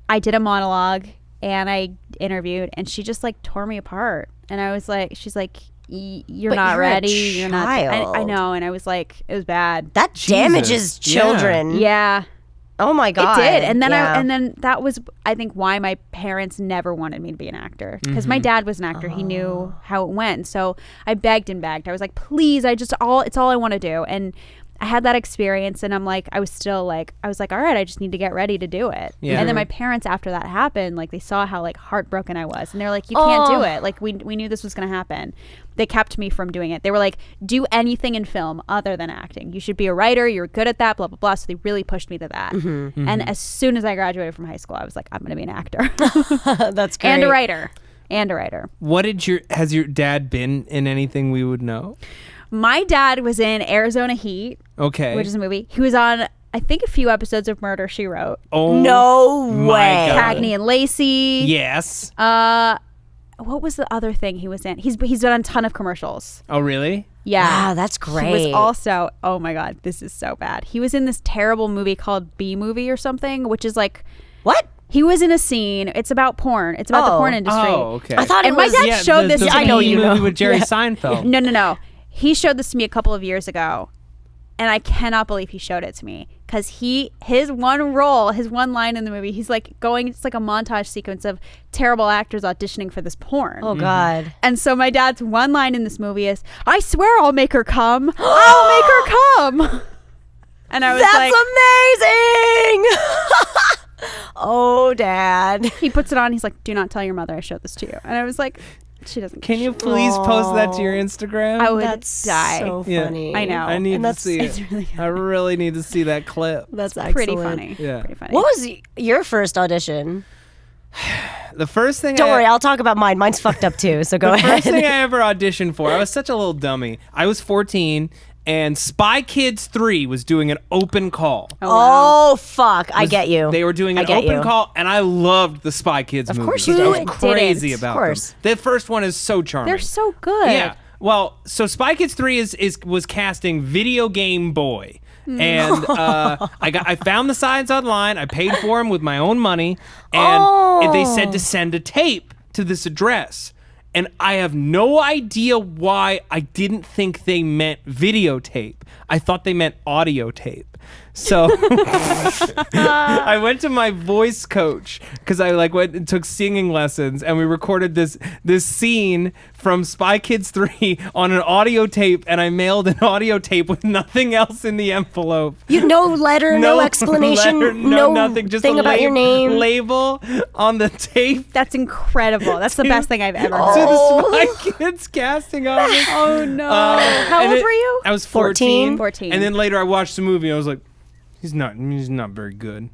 Speaker 3: I did a monologue and I interviewed and she just like tore me apart. And I was like, she's like, you're not ready. You're not. I know. And I was like, it was bad.
Speaker 2: That damages children.
Speaker 3: Yeah.
Speaker 2: Oh my God.
Speaker 3: It did. And then and then that was, I think, why my parents never wanted me to be an actor. Because my dad was an actor. He knew how it went. So I begged and begged. I was like, please, it's all I want to do. And I had that experience and I'm like, I was like, all right, I just need to get ready to do it.
Speaker 1: Yeah.
Speaker 3: And then my parents, after that happened, like they saw how like heartbroken I was. And they're like, you can't do it. Like we knew this was going to happen. They kept me from doing it. They were like, do anything in film other than acting. You should be a writer. You're good at that, blah, blah, blah. So they really pushed me to that. And as soon as I graduated from high school, I was like, I'm going to be an actor.
Speaker 2: That's great.
Speaker 3: And a writer. And a writer.
Speaker 1: Has your dad been in anything we would know?
Speaker 3: My dad was in Arizona Heat.
Speaker 1: Okay.
Speaker 3: Which is a movie. He was on, I think, a few episodes of Murder, She Wrote.
Speaker 1: Oh,
Speaker 2: no
Speaker 1: my
Speaker 2: way.
Speaker 1: God.
Speaker 3: Cagney and Lacey.
Speaker 1: Yes.
Speaker 3: What was the other thing he was in? He's been on a ton of commercials.
Speaker 1: Oh, really?
Speaker 3: Yeah.
Speaker 2: Wow, that's great.
Speaker 3: He was also, oh my God, this is so bad. He was in this terrible movie called B-Movie or something, which is like...
Speaker 2: What?
Speaker 3: He was in a scene. It's about porn. It's about the porn industry.
Speaker 1: Oh, okay.
Speaker 2: I thought
Speaker 3: And my dad showed this to
Speaker 2: I know
Speaker 3: me.
Speaker 2: you know.
Speaker 1: movie with Jerry Seinfeld.
Speaker 3: No. He showed this to me a couple of years ago, and I cannot believe he showed it to me because his one line in the movie, he's like it's like a montage sequence of terrible actors auditioning for this porn.
Speaker 2: Oh God.
Speaker 3: And so my dad's one line in this movie is, I swear I'll make her come. I'll make her come. And I was
Speaker 2: That's amazing. Oh, Dad.
Speaker 3: he puts it on. He's like, do not tell your mother I showed this to you. And I was like, she doesn't.
Speaker 1: Can you please post that to your Instagram?
Speaker 3: I would
Speaker 2: That's
Speaker 3: die.
Speaker 2: so
Speaker 1: Yeah.
Speaker 2: funny.
Speaker 3: I know.
Speaker 1: I need to see
Speaker 3: it's
Speaker 1: it.
Speaker 3: really good.
Speaker 1: I really need to see that clip.
Speaker 2: That's
Speaker 3: Pretty
Speaker 2: excellent.
Speaker 3: funny.
Speaker 1: Yeah.
Speaker 3: Pretty funny.
Speaker 2: What was your first audition?
Speaker 1: The first thing
Speaker 2: Don't worry, I'll talk about mine. Mine's fucked up too, so go ahead.
Speaker 1: First thing I ever auditioned for, I was such a little dummy. I was 14 and Spy Kids 3 was doing an open call.
Speaker 2: Oh, fuck. I get you.
Speaker 1: They were doing an open call, and I loved the Spy Kids movie.
Speaker 2: Of course you
Speaker 1: I was
Speaker 2: did.
Speaker 1: crazy
Speaker 3: Didn't.
Speaker 1: about
Speaker 2: Of course.
Speaker 1: them. The first one is so charming.
Speaker 3: They're so good.
Speaker 1: Yeah. Well, so Spy Kids 3 was casting Video Game Boy. And I found the signs online. I paid for them with my own money, and they said to send a tape to this address. And I have no idea why I didn't think they meant videotape. I thought they meant audio tape. So I went to my voice coach because I went and took singing lessons, and we recorded this scene from Spy Kids 3 on an audio tape, and I mailed an audio tape with nothing else in the envelope.
Speaker 2: No letter, no explanation,
Speaker 1: letter,
Speaker 2: no
Speaker 1: nothing, just
Speaker 2: thing
Speaker 1: a
Speaker 2: about your name.
Speaker 1: label on the tape.
Speaker 3: That's incredible. That's the best thing I've ever
Speaker 1: To
Speaker 3: heard.
Speaker 1: the Spy Kids casting office.
Speaker 3: Oh no. How
Speaker 1: and
Speaker 3: old were you?
Speaker 1: I was 14.
Speaker 3: 14.
Speaker 1: And then later I watched the movie and I was like, he's not very good.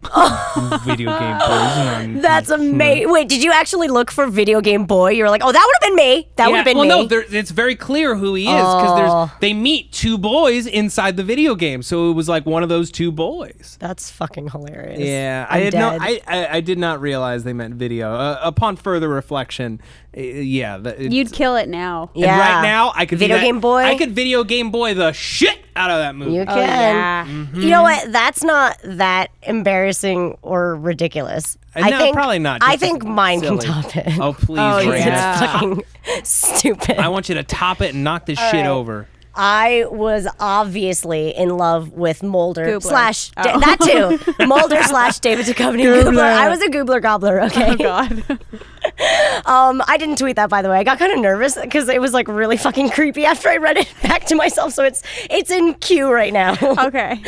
Speaker 1: Video Game Boy.
Speaker 2: That's amazing. Wait, did you actually look for Video Game Boy? You were like, oh, that would have been me. That would have been me.
Speaker 1: No, it's very clear who he is because they meet two boys inside the video game. So it was like one of those two boys.
Speaker 2: That's fucking hilarious.
Speaker 1: Yeah,
Speaker 2: I'm dead.
Speaker 1: I did not realize they meant video. Upon further reflection,
Speaker 3: You'd kill it now.
Speaker 1: And right now, I could
Speaker 2: Video Game Boy.
Speaker 1: I could Video Game Boy the shit out of that movie.
Speaker 2: You can.
Speaker 3: yeah.
Speaker 2: You know what? That's not that embarrassing or ridiculous. I
Speaker 1: No,
Speaker 2: think
Speaker 1: probably not.
Speaker 2: I
Speaker 1: Just
Speaker 2: think mine can
Speaker 1: silly.
Speaker 2: top it.
Speaker 1: Oh, please,
Speaker 3: Oh,
Speaker 1: Miranda.
Speaker 3: yeah.
Speaker 2: It's fucking stupid.
Speaker 1: I want you to top it and knock this shit over.
Speaker 2: I was obviously in love with Mulder
Speaker 3: Goobler.
Speaker 2: slash
Speaker 3: Oh.
Speaker 2: that too. Mulder slash David Duchovny Goobler. I was a Goobler gobbler. Okay.
Speaker 3: Oh God.
Speaker 2: I didn't tweet that, by the way. I got kind of nervous because it was like really fucking creepy after I read it back to myself. So it's in queue right now.
Speaker 3: Okay.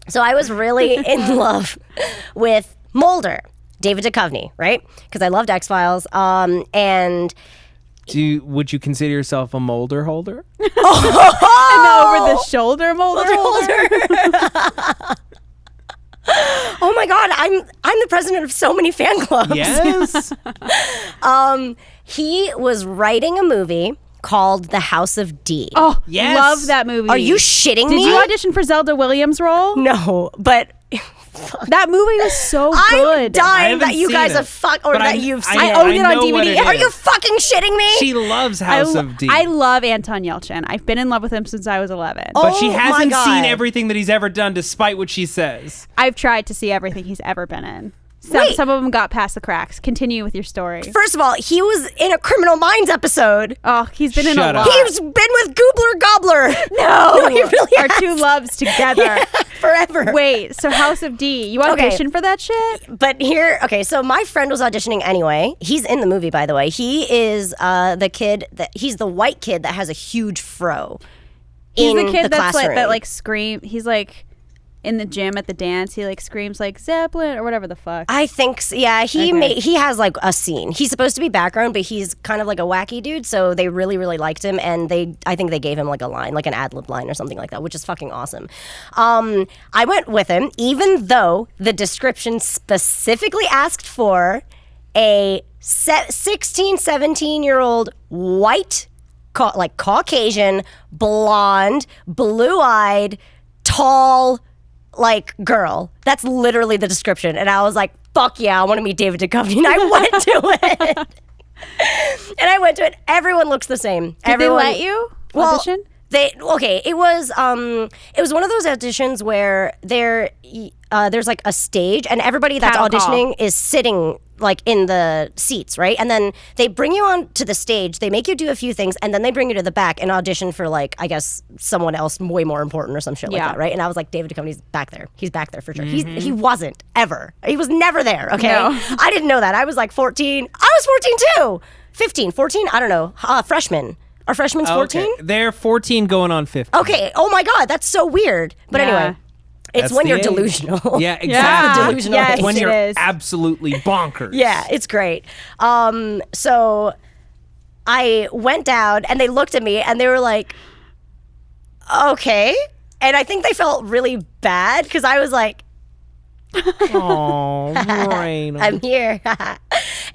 Speaker 2: So I was really in love with Mulder, David Duchovny, right? Because I loved X-Files. And
Speaker 1: Would you consider yourself a molder holder?
Speaker 3: And the over the shoulder molder holder.
Speaker 2: Oh my God, I'm the president of so many fan clubs.
Speaker 1: Yes.
Speaker 2: He was writing a movie called The House of D.
Speaker 3: Oh,
Speaker 1: Yes.
Speaker 3: love that movie.
Speaker 2: Are you shitting me?
Speaker 3: Did you audition for Zelda Williams' role?
Speaker 2: No, but
Speaker 3: That movie was so
Speaker 2: I'm
Speaker 3: good.
Speaker 2: dying
Speaker 1: haven't
Speaker 2: that you
Speaker 1: seen
Speaker 2: guys
Speaker 1: it,
Speaker 2: have or
Speaker 1: but
Speaker 2: that
Speaker 1: I'm-
Speaker 2: you've
Speaker 1: I-
Speaker 2: seen
Speaker 3: I
Speaker 2: it.
Speaker 3: own it on
Speaker 1: know what
Speaker 3: DVD.
Speaker 1: it
Speaker 2: Are
Speaker 1: is.
Speaker 2: you fucking shitting me?
Speaker 1: She loves House of D.
Speaker 3: I love Anton Yelchin. I've been in love with him since I was 11.
Speaker 1: but she
Speaker 2: Oh my
Speaker 1: hasn't
Speaker 2: God.
Speaker 1: seen everything that he's ever done, despite what she says.
Speaker 3: I've tried to see everything he's ever been in.
Speaker 2: Wait.
Speaker 3: Some of them got past the cracks. Continue with your story.
Speaker 2: First of all, he was in a Criminal Minds episode.
Speaker 3: Oh, he's been in
Speaker 1: Shut
Speaker 3: a
Speaker 1: up.
Speaker 3: lot.
Speaker 2: He's been with Goobler Gobbler. No, he really
Speaker 3: Our
Speaker 2: has.
Speaker 3: two loves together.
Speaker 2: Forever.
Speaker 3: Wait, so House of D, you
Speaker 2: Okay.
Speaker 3: auditioned for that shit?
Speaker 2: But here, okay, so my friend was auditioning anyway. He's in the movie, by the way. He is the kid he's the white kid that has a huge fro.
Speaker 3: He's
Speaker 2: in
Speaker 3: the kid that's
Speaker 2: classroom.
Speaker 3: like that like scream. He's like in the gym at the dance. He like screams like Zeppelin or whatever the fuck.
Speaker 2: I think so, yeah,
Speaker 3: Okay.
Speaker 2: he has like a scene. He's supposed to be background, but he's kind of like a wacky dude, so they really really liked him, and I think they gave him like a line, like an ad-lib line or something like that, which is fucking awesome. I went with him even though the description specifically asked for a 16, 17-year-old white like Caucasian, blonde, blue-eyed, tall like girl. That's literally the description. And I was like, fuck yeah, I want to meet David Duchovny. And I went to it. Everyone looks the same.
Speaker 3: Did they let you audition?
Speaker 2: It was one of those auditions where there's like a stage and everybody that's
Speaker 3: Cattle call.
Speaker 2: auditioning is sitting like in the seats, right? And then they bring you on to the stage, they make you do a few things, and then they bring you to the back and audition for like, I guess, someone else way more important or some shit like
Speaker 3: Yeah.
Speaker 2: that, right? And I was like, David Duchovny's back there. He's back there for sure. He wasn't ever. He was never there, okay?
Speaker 3: No.
Speaker 2: I didn't know that. I was like 14. I was 14 too. 15, 14, I don't know. Freshman. Are freshmen 14?
Speaker 1: Okay. They're 14 going on 15.
Speaker 2: Okay. Oh my God, that's so weird. But
Speaker 3: Yeah.
Speaker 2: anyway, it's
Speaker 1: That's
Speaker 2: when
Speaker 1: the
Speaker 2: you're
Speaker 1: age.
Speaker 2: delusional.
Speaker 1: Yeah, exactly.
Speaker 3: Yeah.
Speaker 2: delusional
Speaker 3: Yes,
Speaker 2: age.
Speaker 1: When
Speaker 3: it
Speaker 1: you're
Speaker 3: is.
Speaker 1: absolutely bonkers.
Speaker 2: Yeah, it's great. So I went down and they looked at me and they were like, okay. And I think they felt really bad because I was like,
Speaker 1: Oh, Miranda.
Speaker 2: I'm here.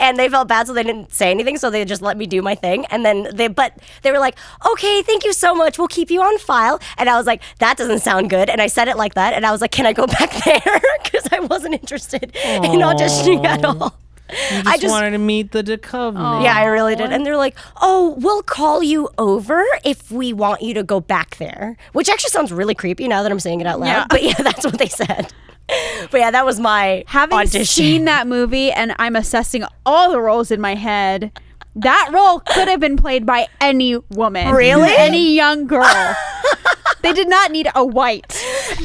Speaker 2: And they felt bad, so they didn't say anything, so they just let me do my thing. And then they were like, okay, thank you so much. We'll keep you on file. And I was like, that doesn't sound good. And I said it like that. And I was like, can I go back there? Because I wasn't interested in auditioning at all.
Speaker 1: I just wanted to meet the Duchovny.
Speaker 2: Yeah, I really did. And they're like, oh, we'll call you over if we want you to go back there. Which actually sounds really creepy now that I'm saying it out loud.
Speaker 3: Yeah.
Speaker 2: But yeah, that's what they said. But yeah, that was my
Speaker 3: Having
Speaker 2: audition.
Speaker 3: seen that movie and I'm assessing all the roles in my head, that role could have been played by any woman.
Speaker 2: Really?
Speaker 3: Any young girl. They did not need a white.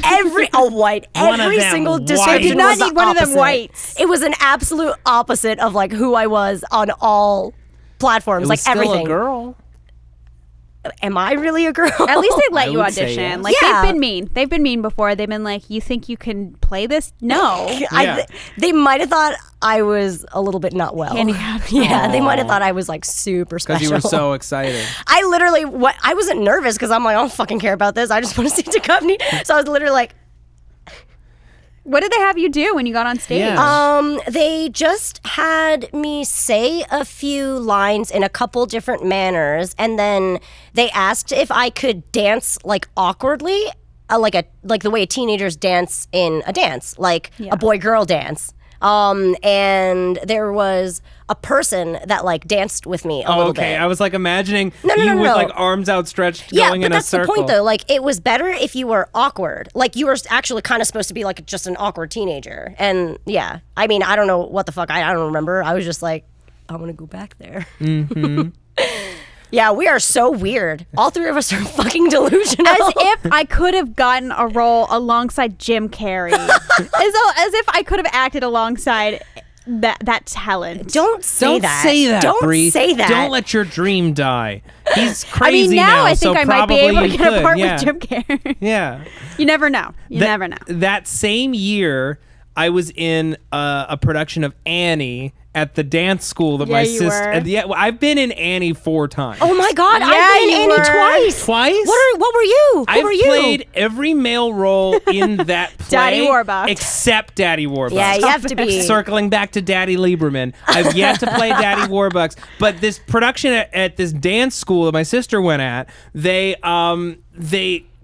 Speaker 2: Every
Speaker 1: One of them
Speaker 2: single
Speaker 1: whites.
Speaker 2: description
Speaker 3: They did not
Speaker 2: was the
Speaker 3: need one of them
Speaker 2: opposite.
Speaker 3: whites.
Speaker 2: It was an absolute opposite of like who I was on all platforms,
Speaker 1: It was
Speaker 2: like
Speaker 1: still
Speaker 2: everything.
Speaker 1: a girl.
Speaker 2: Am I really a girl?
Speaker 3: At least they let
Speaker 1: I
Speaker 3: you
Speaker 1: would say
Speaker 3: audition.
Speaker 1: yes.
Speaker 3: Like
Speaker 2: Yeah.
Speaker 3: they've been mean. They've been mean before. They've been like, you think you can play this? No.
Speaker 1: Yeah.
Speaker 2: They might have thought I was a little bit not well.
Speaker 3: Handicapped.
Speaker 2: Yeah, they might have thought I was like super special.
Speaker 1: Because you were so excited.
Speaker 2: I literally, I wasn't nervous because I'm like, I don't fucking care about this. I just want to see Duchovny. So I was literally like,
Speaker 3: What did they have you do when you got on stage?
Speaker 1: Yeah.
Speaker 2: they just had me say a few lines in a couple different manners, and then they asked if I could dance like awkwardly, like the way teenagers dance in a dance, like
Speaker 3: Yeah.
Speaker 2: a boy-girl dance. And there was a person that like danced with me a little
Speaker 1: Okay,
Speaker 2: bit.
Speaker 1: I was like imagining
Speaker 2: No,
Speaker 1: you with
Speaker 2: no.
Speaker 1: like arms outstretched
Speaker 2: Yeah,
Speaker 1: going
Speaker 2: but
Speaker 1: in a
Speaker 2: that's the
Speaker 1: circle.
Speaker 2: point though. Like, it was better if you were awkward. Like, you were actually kind of supposed to be like just an awkward teenager. And yeah, I mean, I don't know what the fuck. I don't remember. I was just like, I want to go back there. Mm-hmm. Yeah, we are so weird. All three of us are fucking delusional.
Speaker 3: As if I could have gotten a role alongside Jim Carrey. as if I could have acted alongside that talent.
Speaker 2: Don't say
Speaker 1: Don't
Speaker 2: that.
Speaker 1: say that,
Speaker 2: Don't
Speaker 1: Bree.
Speaker 2: say that.
Speaker 1: Don't let your dream die. He's
Speaker 3: I
Speaker 1: crazy
Speaker 3: mean, now I
Speaker 1: so
Speaker 3: think I might be
Speaker 1: probably
Speaker 3: able to
Speaker 1: you
Speaker 3: get a
Speaker 1: could.
Speaker 3: part
Speaker 1: Yeah.
Speaker 3: with Jim Carrey.
Speaker 1: Yeah.
Speaker 3: You never know. You never know.
Speaker 1: That same year, I was in a production of Annie at the dance school that
Speaker 3: Yeah,
Speaker 1: my
Speaker 3: you
Speaker 1: sister.
Speaker 3: were.
Speaker 1: Yeah, well, I've been in Annie 4 times.
Speaker 2: Oh my God!
Speaker 3: Yeah,
Speaker 2: I've been in
Speaker 3: you
Speaker 2: Annie
Speaker 3: were.
Speaker 2: twice.
Speaker 1: Twice?
Speaker 2: What were you? Who
Speaker 1: I've
Speaker 2: were you?
Speaker 1: played every male role in that play.
Speaker 3: Daddy Warbucks.
Speaker 1: Except Daddy Warbucks.
Speaker 2: Yeah, you have to be.
Speaker 1: Circling back to Daddy Lieberman, I've yet to play Daddy Warbucks, but this production at this dance school that my sister went at, they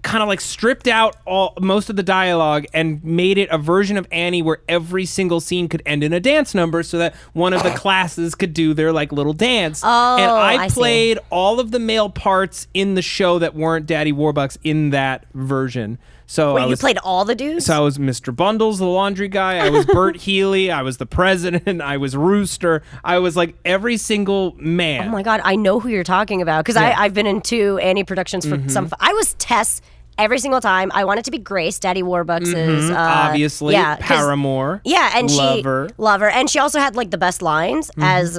Speaker 1: kind of like stripped out most of the dialogue and made it a version of Annie where every single scene could end in a dance number so that one of the classes could do their like little dance.
Speaker 2: Oh,
Speaker 1: and
Speaker 2: I
Speaker 1: I
Speaker 2: see.
Speaker 1: played all of the male parts in the show that weren't Daddy Warbucks in that version. So
Speaker 2: Wait, you played all the dudes?
Speaker 1: So I was Mr. Bundles, the laundry guy. I was Bert Healy. I was the president. I was Rooster. I was like every single man.
Speaker 2: Oh my God, I know who you're talking about because I've been in 2 Annie productions for some. I was Tess every single time. I wanted to be Grace, Daddy Warbucks's.
Speaker 1: Obviously,
Speaker 2: yeah, 'cause-
Speaker 1: Paramore.
Speaker 2: Yeah, and
Speaker 1: Love her.
Speaker 2: and she also had like the best lines as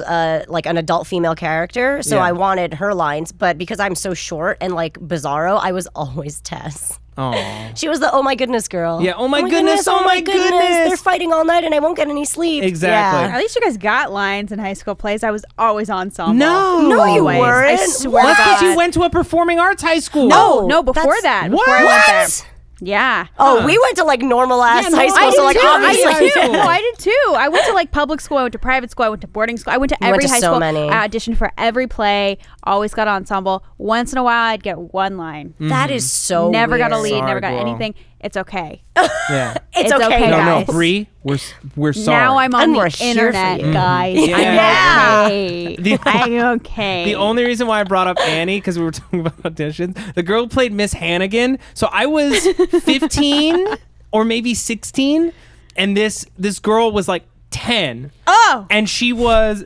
Speaker 2: like an adult female character. So
Speaker 1: Yeah.
Speaker 2: I wanted her lines, but because I'm so short and like bizarro, I was always Tess.
Speaker 1: Aw.
Speaker 2: She was the oh my goodness girl.
Speaker 1: Yeah, oh my goodness, oh my goodness.
Speaker 2: They're fighting all night and I won't get any sleep.
Speaker 1: Exactly.
Speaker 2: Yeah.
Speaker 3: At least you guys got lines in high school plays. I was always ensemble.
Speaker 1: No.
Speaker 2: No, you
Speaker 3: Always.
Speaker 2: weren't.
Speaker 3: I swear
Speaker 1: That's
Speaker 3: to
Speaker 1: because
Speaker 3: God.
Speaker 1: you went to a performing arts high school.
Speaker 3: No, before
Speaker 2: That's-
Speaker 3: that.
Speaker 1: What?
Speaker 3: Before I went there.
Speaker 2: What?
Speaker 3: Yeah.
Speaker 2: Oh, we went to like normal ass
Speaker 1: Yeah,
Speaker 2: high
Speaker 1: no,
Speaker 2: school,
Speaker 1: I
Speaker 2: so
Speaker 1: did
Speaker 2: like
Speaker 1: too.
Speaker 2: obviously.
Speaker 1: I did too.
Speaker 3: No, I did too. I went to like public school. I went to private school. I went to boarding school. I went to
Speaker 2: You went
Speaker 3: every
Speaker 2: to
Speaker 3: high
Speaker 2: so
Speaker 3: school.
Speaker 2: many.
Speaker 3: I auditioned for every play. Always got ensemble. Once in a while, I'd get one line.
Speaker 2: That is so
Speaker 3: Never got a
Speaker 2: weird.
Speaker 3: lead.
Speaker 1: Sorry,
Speaker 3: never got
Speaker 1: girl.
Speaker 3: anything. It's okay.
Speaker 1: Yeah.
Speaker 2: It's okay,
Speaker 3: okay,
Speaker 1: No,
Speaker 3: guys.
Speaker 1: no, Bree, we're sorry.
Speaker 3: Now I'm on
Speaker 2: And we're
Speaker 3: the
Speaker 2: here
Speaker 3: internet,
Speaker 2: for you.
Speaker 3: guys.
Speaker 1: Yeah.
Speaker 3: I'm okay.
Speaker 1: The-
Speaker 3: I'm okay.
Speaker 1: The only reason why I brought up Annie, because we were talking about auditions, the girl who played Miss Hannigan. So I was 15 or maybe 16, and this girl was like 10.
Speaker 3: Oh.
Speaker 1: And she was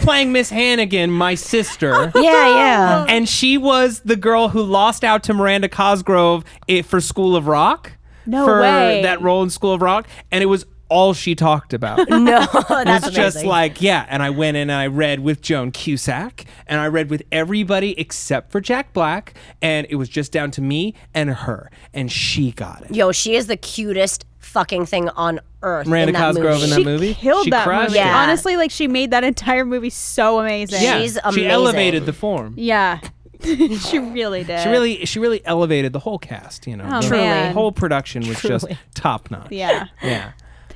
Speaker 1: playing Miss Hannigan, my sister.
Speaker 2: Yeah.
Speaker 1: And she was the girl who lost out to Miranda Cosgrove for School of Rock.
Speaker 3: No
Speaker 1: for
Speaker 3: way.
Speaker 1: that role in School of Rock, and it was all she talked about.
Speaker 2: No, that's
Speaker 1: It's just
Speaker 2: amazing.
Speaker 1: like, yeah, and I went in and I read with Joan Cusack, and I read with everybody except for Jack Black, and it was just down to me and her, and she got it.
Speaker 2: Yo, she is the cutest fucking thing on earth.
Speaker 1: Miranda
Speaker 2: in that
Speaker 1: Cosgrove
Speaker 2: movie.
Speaker 1: in that
Speaker 3: She
Speaker 1: movie?
Speaker 3: killed
Speaker 1: She
Speaker 3: that
Speaker 1: crushed
Speaker 3: movie.
Speaker 1: it.
Speaker 2: Yeah.
Speaker 3: Honestly, like she made that entire movie so amazing.
Speaker 1: Yeah,
Speaker 2: She's
Speaker 1: she
Speaker 2: amazing.
Speaker 1: elevated the form.
Speaker 3: Yeah. She really did.
Speaker 1: She really elevated the whole cast, you know.
Speaker 3: Oh,
Speaker 1: the,
Speaker 3: man.
Speaker 1: the whole production was just
Speaker 2: Truly.
Speaker 1: top notch.
Speaker 3: Yeah.
Speaker 1: Yeah.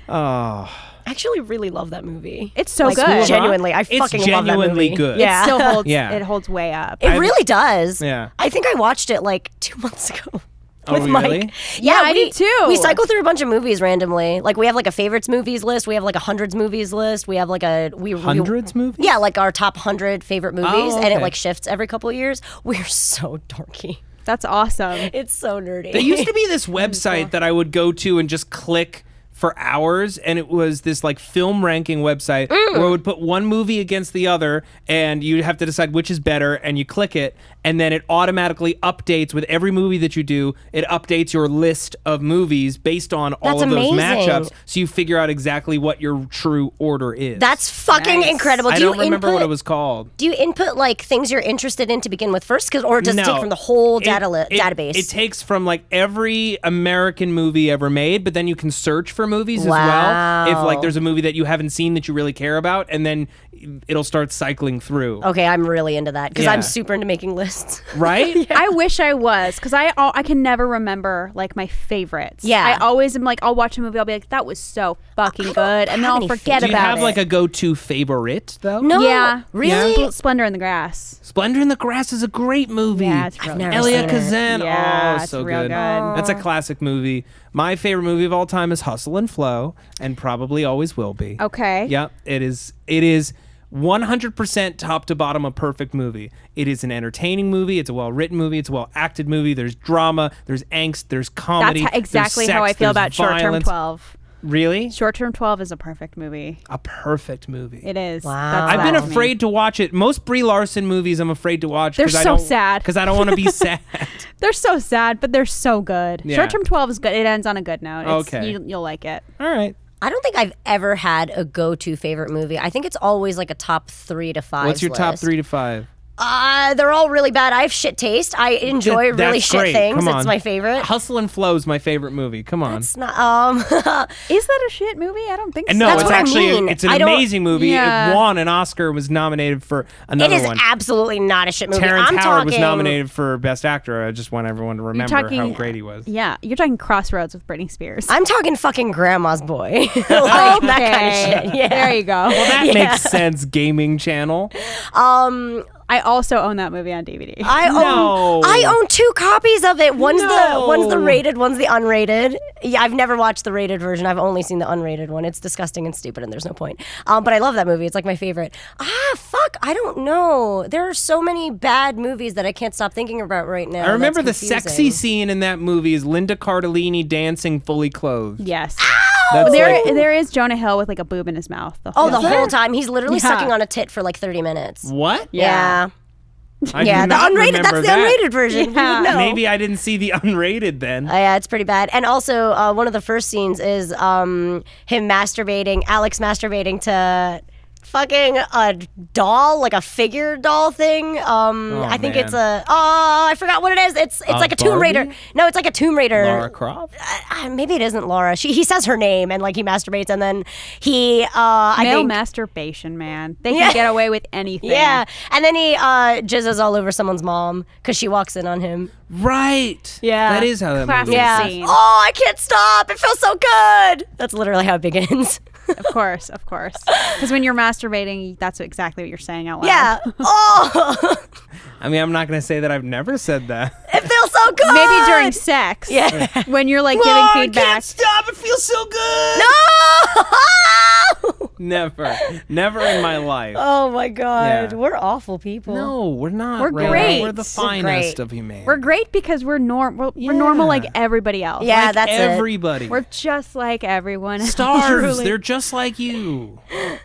Speaker 1: Oh,
Speaker 2: I actually really love that movie.
Speaker 3: It's so
Speaker 2: Like,
Speaker 3: good.
Speaker 2: Genuinely, I
Speaker 1: It's
Speaker 2: fucking love that
Speaker 1: genuinely
Speaker 2: movie.
Speaker 1: good.
Speaker 2: Yeah.
Speaker 3: It still holds.
Speaker 1: Yeah.
Speaker 3: It holds way up.
Speaker 2: It really does.
Speaker 1: Yeah.
Speaker 2: I think I watched it like 2 months ago.
Speaker 1: Oh,
Speaker 2: With
Speaker 1: really?
Speaker 2: Mike.
Speaker 3: Yeah, I did too.
Speaker 2: We cycle through a bunch of movies randomly. Like we have like a favorites movies list. We have like a hundreds movies list. We have like a
Speaker 1: Hundreds movies?
Speaker 2: Yeah, like our top 100 favorite movies,
Speaker 1: Oh,
Speaker 2: and it
Speaker 1: okay.
Speaker 2: like shifts every couple of years. We're so dorky.
Speaker 3: That's awesome.
Speaker 2: It's so nerdy.
Speaker 1: There used to be this website that I would go to and just click for hours, and it was this like film ranking website where it would put one movie against the other, and you'd have to decide which is better, and you click it, and then it automatically updates with every movie that you do. It updates your list of movies based on all
Speaker 2: That's
Speaker 1: of those
Speaker 2: amazing.
Speaker 1: matchups, so you figure out exactly what your true order is.
Speaker 2: That's fucking
Speaker 3: Nice.
Speaker 2: incredible.
Speaker 1: I
Speaker 2: Do
Speaker 1: don't
Speaker 2: you
Speaker 1: remember
Speaker 2: input,
Speaker 1: what it was called.
Speaker 2: Do you input like things you're interested in to begin with first, or does it take from the whole database?
Speaker 1: It takes from like every American movie ever made, but then you can search for movies as well.
Speaker 2: Wow.
Speaker 1: If like there's a movie that you haven't seen that you really care about, and then it'll start cycling through.
Speaker 2: Okay, I'm really into that because
Speaker 1: Yeah.
Speaker 2: I'm super into making lists.
Speaker 1: Right?
Speaker 3: I wish I was, because I can never remember like my favorites.
Speaker 2: Yeah.
Speaker 3: I always am like, I'll watch a movie, I'll be like, that was so fucking good, and then
Speaker 2: have
Speaker 3: I'll
Speaker 2: any
Speaker 3: forget
Speaker 1: Do you
Speaker 3: about
Speaker 1: have
Speaker 3: it.
Speaker 1: like a go-to favorite though?
Speaker 2: No,
Speaker 3: Yeah.
Speaker 2: really?
Speaker 3: Splendor in the Grass.
Speaker 1: Splendor in the Grass is a great movie.
Speaker 3: Yeah, it's
Speaker 2: I've
Speaker 3: real
Speaker 2: never
Speaker 3: good.
Speaker 1: Elia
Speaker 2: seen it.
Speaker 1: Kazan.
Speaker 3: Yeah,
Speaker 1: oh,
Speaker 3: it's
Speaker 1: so
Speaker 3: real
Speaker 1: good.
Speaker 3: good.
Speaker 1: That's a classic movie. My favorite movie of all time is Hustle and Flow, and probably always will be.
Speaker 3: Okay.
Speaker 1: Yep, it is. It is 100% top to bottom a perfect movie. It is an entertaining movie. It's a well-written movie. It's a well-acted movie. There's drama. There's angst. There's comedy.
Speaker 3: That's exactly
Speaker 1: there's
Speaker 3: how I
Speaker 1: sex,
Speaker 3: feel
Speaker 1: there's
Speaker 3: about Short Term
Speaker 1: violence.
Speaker 3: 12.
Speaker 1: Really?
Speaker 3: Short Term 12 is a perfect movie.
Speaker 1: A perfect movie.
Speaker 3: It is.
Speaker 2: Wow.
Speaker 3: That's
Speaker 1: I've been
Speaker 3: that to me.
Speaker 1: afraid to watch it. Most Brie Larson movies I'm afraid to watch.
Speaker 3: They're
Speaker 1: 'cause I
Speaker 3: so
Speaker 1: don't-
Speaker 3: sad.
Speaker 1: Because I don't want to be sad.
Speaker 3: They're so sad, but they're so good.
Speaker 1: Yeah.
Speaker 3: Short Term 12 is good. It ends on a good note.
Speaker 1: Okay.
Speaker 3: You'll like it.
Speaker 1: All right.
Speaker 2: I don't think I've ever had a go-to favorite movie. I think it's always like a top 3 to 5.
Speaker 1: What's your top
Speaker 2: list.
Speaker 1: 3 to 5?
Speaker 2: They're all really bad. I have shit taste. I enjoy
Speaker 1: That's
Speaker 2: really shit
Speaker 1: great.
Speaker 2: things.
Speaker 1: Come on.
Speaker 2: It's my favorite.
Speaker 1: Hustle and Flow's my favorite movie. Come on.
Speaker 2: It's not.
Speaker 3: Is that a shit movie? I don't think so.
Speaker 1: No,
Speaker 2: That's
Speaker 1: it's
Speaker 2: what I
Speaker 1: actually
Speaker 2: mean.
Speaker 1: it's an
Speaker 2: I don't-
Speaker 1: amazing movie.
Speaker 3: Yeah.
Speaker 1: It won an Oscar, was nominated for another
Speaker 2: It is
Speaker 1: one.
Speaker 2: absolutely not a shit movie.
Speaker 1: Terrence
Speaker 2: I'm
Speaker 1: Howard
Speaker 2: talking,
Speaker 1: was nominated for Best Actor. I just want everyone to remember
Speaker 3: talking-
Speaker 1: how great he was.
Speaker 3: Yeah, you're talking Crossroads with Britney Spears.
Speaker 2: I'm talking fucking Grandma's Boy. Like that kind of shit. Yeah.
Speaker 3: There you go.
Speaker 1: Well, that makes sense. Gaming channel.
Speaker 3: I also own that movie on DVD.
Speaker 2: I own 2 copies of it. One's
Speaker 1: No.
Speaker 2: the rated, one's the unrated. Yeah, I've never watched the rated version. I've only seen the unrated one. It's disgusting and stupid, and there's no point. But I love that movie. It's like my favorite. Fuck. I don't know. There are so many bad movies that I can't stop thinking about right now.
Speaker 1: I remember the
Speaker 2: That's confusing.
Speaker 1: sexy scene in that movie is Linda Cardellini dancing fully clothed.
Speaker 3: Yes.
Speaker 1: That's
Speaker 3: There is Jonah Hill with like a boob in his mouth.
Speaker 2: The whole time. He's literally
Speaker 3: Yeah.
Speaker 2: sucking on a tit for like 30 minutes.
Speaker 1: What?
Speaker 2: Yeah.
Speaker 1: I
Speaker 2: Yeah,
Speaker 1: do
Speaker 2: the
Speaker 1: not
Speaker 2: unrated. That's
Speaker 1: remember
Speaker 2: the
Speaker 1: that.
Speaker 2: unrated version.
Speaker 3: Yeah.
Speaker 2: You would know.
Speaker 1: Maybe I didn't see the unrated then.
Speaker 2: Yeah, it's pretty bad. And also, one of the first scenes is him masturbating, Alex masturbating to fucking a doll, like a figure doll thing. I think
Speaker 1: man.
Speaker 2: it's I forgot what it is. It's like a Tomb
Speaker 1: Barbie?
Speaker 2: Raider. No, it's like a Tomb Raider.
Speaker 1: Lara Croft?
Speaker 2: Maybe it isn't Laura. He says her name and like he masturbates and then he I
Speaker 3: Male
Speaker 2: think
Speaker 3: masturbation, man. They can get away with anything.
Speaker 2: yeah, and then he jizzes all over someone's mom because she walks in on him.
Speaker 1: Right.
Speaker 2: Yeah.
Speaker 1: That is how that
Speaker 3: Classic.
Speaker 1: movie is.
Speaker 2: Yeah.
Speaker 3: Scene.
Speaker 2: Oh, I can't stop. It feels so good. That's literally how it begins.
Speaker 3: Of course. Because when you're masturbating, that's exactly what you're saying out loud.
Speaker 2: Yeah. Oh,
Speaker 1: I mean, I'm not going to say that I've never said that.
Speaker 2: it feels so good.
Speaker 3: Maybe during sex.
Speaker 2: Yeah.
Speaker 3: When you're like
Speaker 1: Oh,
Speaker 3: giving
Speaker 1: I
Speaker 3: feedback.
Speaker 1: can't stop. It feels so good.
Speaker 2: No.
Speaker 1: Never in my life.
Speaker 2: Oh my God.
Speaker 1: Yeah.
Speaker 2: We're awful people.
Speaker 1: No, we're not.
Speaker 3: We're
Speaker 1: Raina.
Speaker 3: great.
Speaker 1: We're the
Speaker 3: We're
Speaker 1: finest
Speaker 2: great.
Speaker 1: of humanity.
Speaker 3: We're great because we're normal like everybody else.
Speaker 2: Yeah,
Speaker 1: Like
Speaker 2: that's
Speaker 1: everybody.
Speaker 3: We're just like everyone else.
Speaker 1: stars.
Speaker 3: Truly.
Speaker 1: They're just like you. They're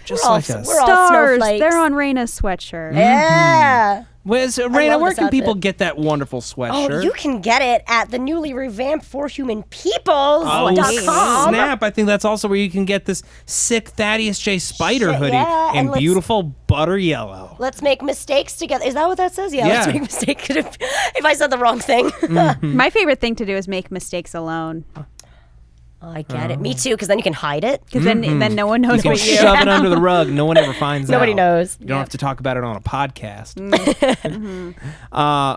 Speaker 1: just
Speaker 2: We're all-
Speaker 1: like us.
Speaker 2: we're all
Speaker 3: Stars.
Speaker 2: snowflakes.
Speaker 3: They're on Raina's sweatshirt.
Speaker 2: it. Yeah.
Speaker 1: Raina,
Speaker 2: love
Speaker 1: where
Speaker 2: this
Speaker 1: can people
Speaker 2: outfit.
Speaker 1: get that wonderful
Speaker 2: Oh,
Speaker 1: sweatshirt?
Speaker 2: you can get it at the newly revamped forhumanpeoples.com.
Speaker 1: Snap. I think that's also where you can get this sick Thaddeus J. Spider
Speaker 2: Shit,
Speaker 1: hoodie
Speaker 2: yeah,
Speaker 1: in
Speaker 2: and let's-
Speaker 1: beautiful butter yellow.
Speaker 2: Let's make mistakes together. Is that what that says? Yeah, let's
Speaker 1: Yeah.
Speaker 2: make mistakes. If I said the wrong thing.
Speaker 3: My favorite thing to do is make mistakes alone.
Speaker 2: I get it. Me too, because then you can hide it.
Speaker 3: Because then no one knows
Speaker 1: You can
Speaker 3: what you.
Speaker 1: shove it under the rug. No one ever finds out.
Speaker 2: Nobody knows.
Speaker 1: You don't have to talk about it on a podcast.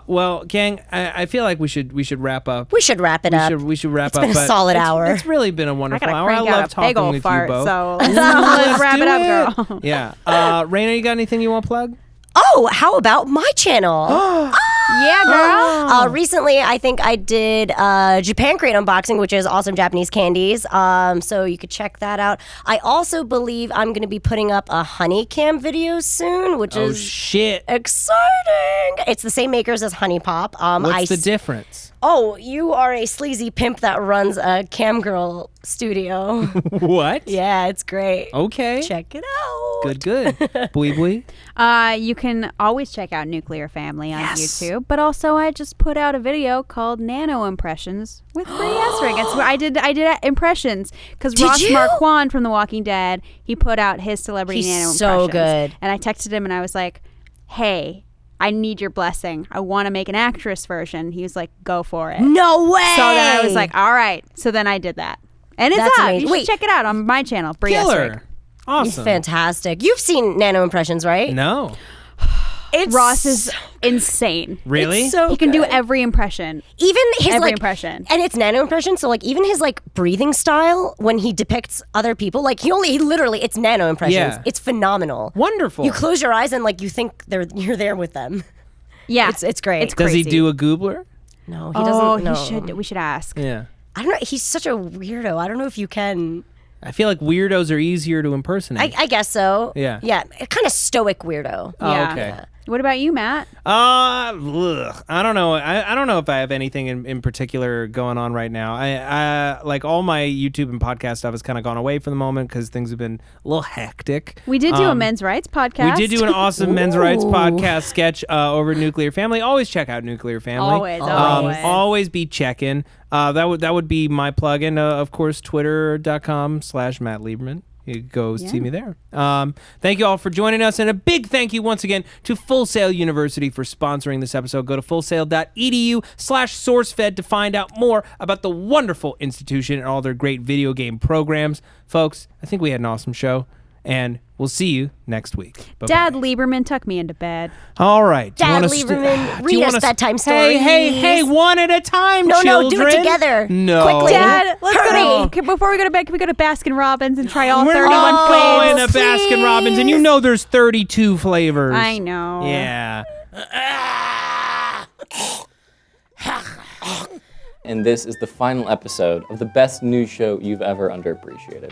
Speaker 1: Well, gang, I feel like we should wrap up.
Speaker 2: We should wrap it up.
Speaker 1: We should wrap
Speaker 2: It's
Speaker 1: up.
Speaker 2: been a
Speaker 1: but
Speaker 2: solid
Speaker 1: it's-
Speaker 2: hour.
Speaker 1: It's really been a
Speaker 3: I
Speaker 1: wonderful
Speaker 3: gotta
Speaker 1: hour. I
Speaker 3: crank
Speaker 1: love
Speaker 3: out a big
Speaker 1: talking
Speaker 3: old
Speaker 1: with
Speaker 3: fart.
Speaker 1: you both.
Speaker 3: So let's wrap
Speaker 1: do
Speaker 3: it up, girl.
Speaker 1: Yeah. Raina, you got anything you want to plug?
Speaker 2: Oh, how about my channel?
Speaker 3: Yeah, girl.
Speaker 2: Recently, I think I did Japan Crate unboxing, which is awesome Japanese candies. So you could check that out. I also believe I'm going to be putting up a honey cam video soon, which
Speaker 1: Oh,
Speaker 2: is
Speaker 1: shit.
Speaker 2: exciting. It's the same makers as Honey Pop.
Speaker 1: What's the difference?
Speaker 2: Oh, you are a sleazy pimp that runs a cam girl studio.
Speaker 1: What?
Speaker 2: Yeah, it's great.
Speaker 1: Okay.
Speaker 2: Check it out.
Speaker 1: Good. Bui bui.
Speaker 3: You can always check out Nuclear Family on
Speaker 1: Yes.
Speaker 3: YouTube, but also I just put out a video called Nano Impressions with Bree Essrig. It's where I did impressions because
Speaker 2: Did
Speaker 3: Ross
Speaker 2: you?
Speaker 3: Marquand from The Walking Dead, he put out his celebrity
Speaker 2: He's
Speaker 3: Nano
Speaker 2: so
Speaker 3: Impressions.
Speaker 2: good.
Speaker 3: And I texted him and I was like, "Hey, I need your blessing. I want to make an actress version." He was like, "Go for it."
Speaker 2: No way.
Speaker 3: So then I was like, "All right." So then I did that, and it's
Speaker 2: That's
Speaker 3: up.
Speaker 2: amazing.
Speaker 3: You should
Speaker 2: Wait.
Speaker 3: check it out on my channel, Bree Essrig.
Speaker 1: Killer. Awesome.
Speaker 2: fantastic. You've seen Nano Impressions, right?
Speaker 1: No.
Speaker 2: It's
Speaker 3: Ross is insane.
Speaker 1: Really?
Speaker 2: It's so
Speaker 3: He can do
Speaker 2: good.
Speaker 3: every impression.
Speaker 2: Even his
Speaker 3: every
Speaker 2: like
Speaker 3: impression.
Speaker 2: and it's nano impression. So like even his like breathing style when he depicts other people, like he literally it's nano impressions.
Speaker 1: Yeah.
Speaker 2: It's phenomenal.
Speaker 1: Wonderful.
Speaker 2: You close your eyes and like you think you're there with them.
Speaker 3: Yeah,
Speaker 2: It's great.
Speaker 3: It's
Speaker 1: Does he
Speaker 3: crazy.
Speaker 1: do a goobler?
Speaker 2: No, he doesn't.
Speaker 3: Oh,
Speaker 2: No.
Speaker 3: he should. We should ask.
Speaker 1: Yeah.
Speaker 2: I don't know. He's such a weirdo. I don't know if you can.
Speaker 1: I feel like weirdos are easier to impersonate.
Speaker 2: I guess so.
Speaker 1: Yeah.
Speaker 2: Yeah. Kind of stoic weirdo.
Speaker 1: Oh,
Speaker 3: Yeah.
Speaker 1: okay.
Speaker 3: What about you, Matt?
Speaker 1: I don't know. I don't know if I have anything in particular going on right now. I like all my YouTube and podcast stuff has kind of gone away for the moment because things have been a little hectic.
Speaker 3: We did do a men's rights podcast.
Speaker 1: We did do an awesome men's rights
Speaker 2: Ooh.
Speaker 1: podcast sketch over Nuclear Family. Always check out Nuclear Family.
Speaker 3: Always.
Speaker 1: Always be checking. That would be my plug-in. Of course, twitter.com/Matt Lieberman. You go see me there. Thank you all for joining us, and a big thank you once again to Full Sail University for sponsoring this episode. Go to fullsail.edu/SourceFed to find out more about the wonderful institution and all their great video game programs. Folks, I think we had an awesome show, and we'll see you next week. Bye-bye.
Speaker 3: Dad Lieberman tuck me into bed.
Speaker 1: All right.
Speaker 2: Dad Lieberman, read us bedtime stories.
Speaker 1: Hey, one at a time,
Speaker 2: No,
Speaker 1: children.
Speaker 2: do it together.
Speaker 1: No.
Speaker 2: Quickly.
Speaker 3: Dad, let's
Speaker 2: Hurry.
Speaker 3: go. Before we go to bed, can we go to Baskin Robbins and try all
Speaker 1: We're
Speaker 3: 31
Speaker 1: not going
Speaker 3: flavors?
Speaker 1: to Baskin Robbins, and you know there's 32 flavors.
Speaker 3: I know.
Speaker 1: Yeah.
Speaker 4: And this is the final episode of the best news show you've ever underappreciated.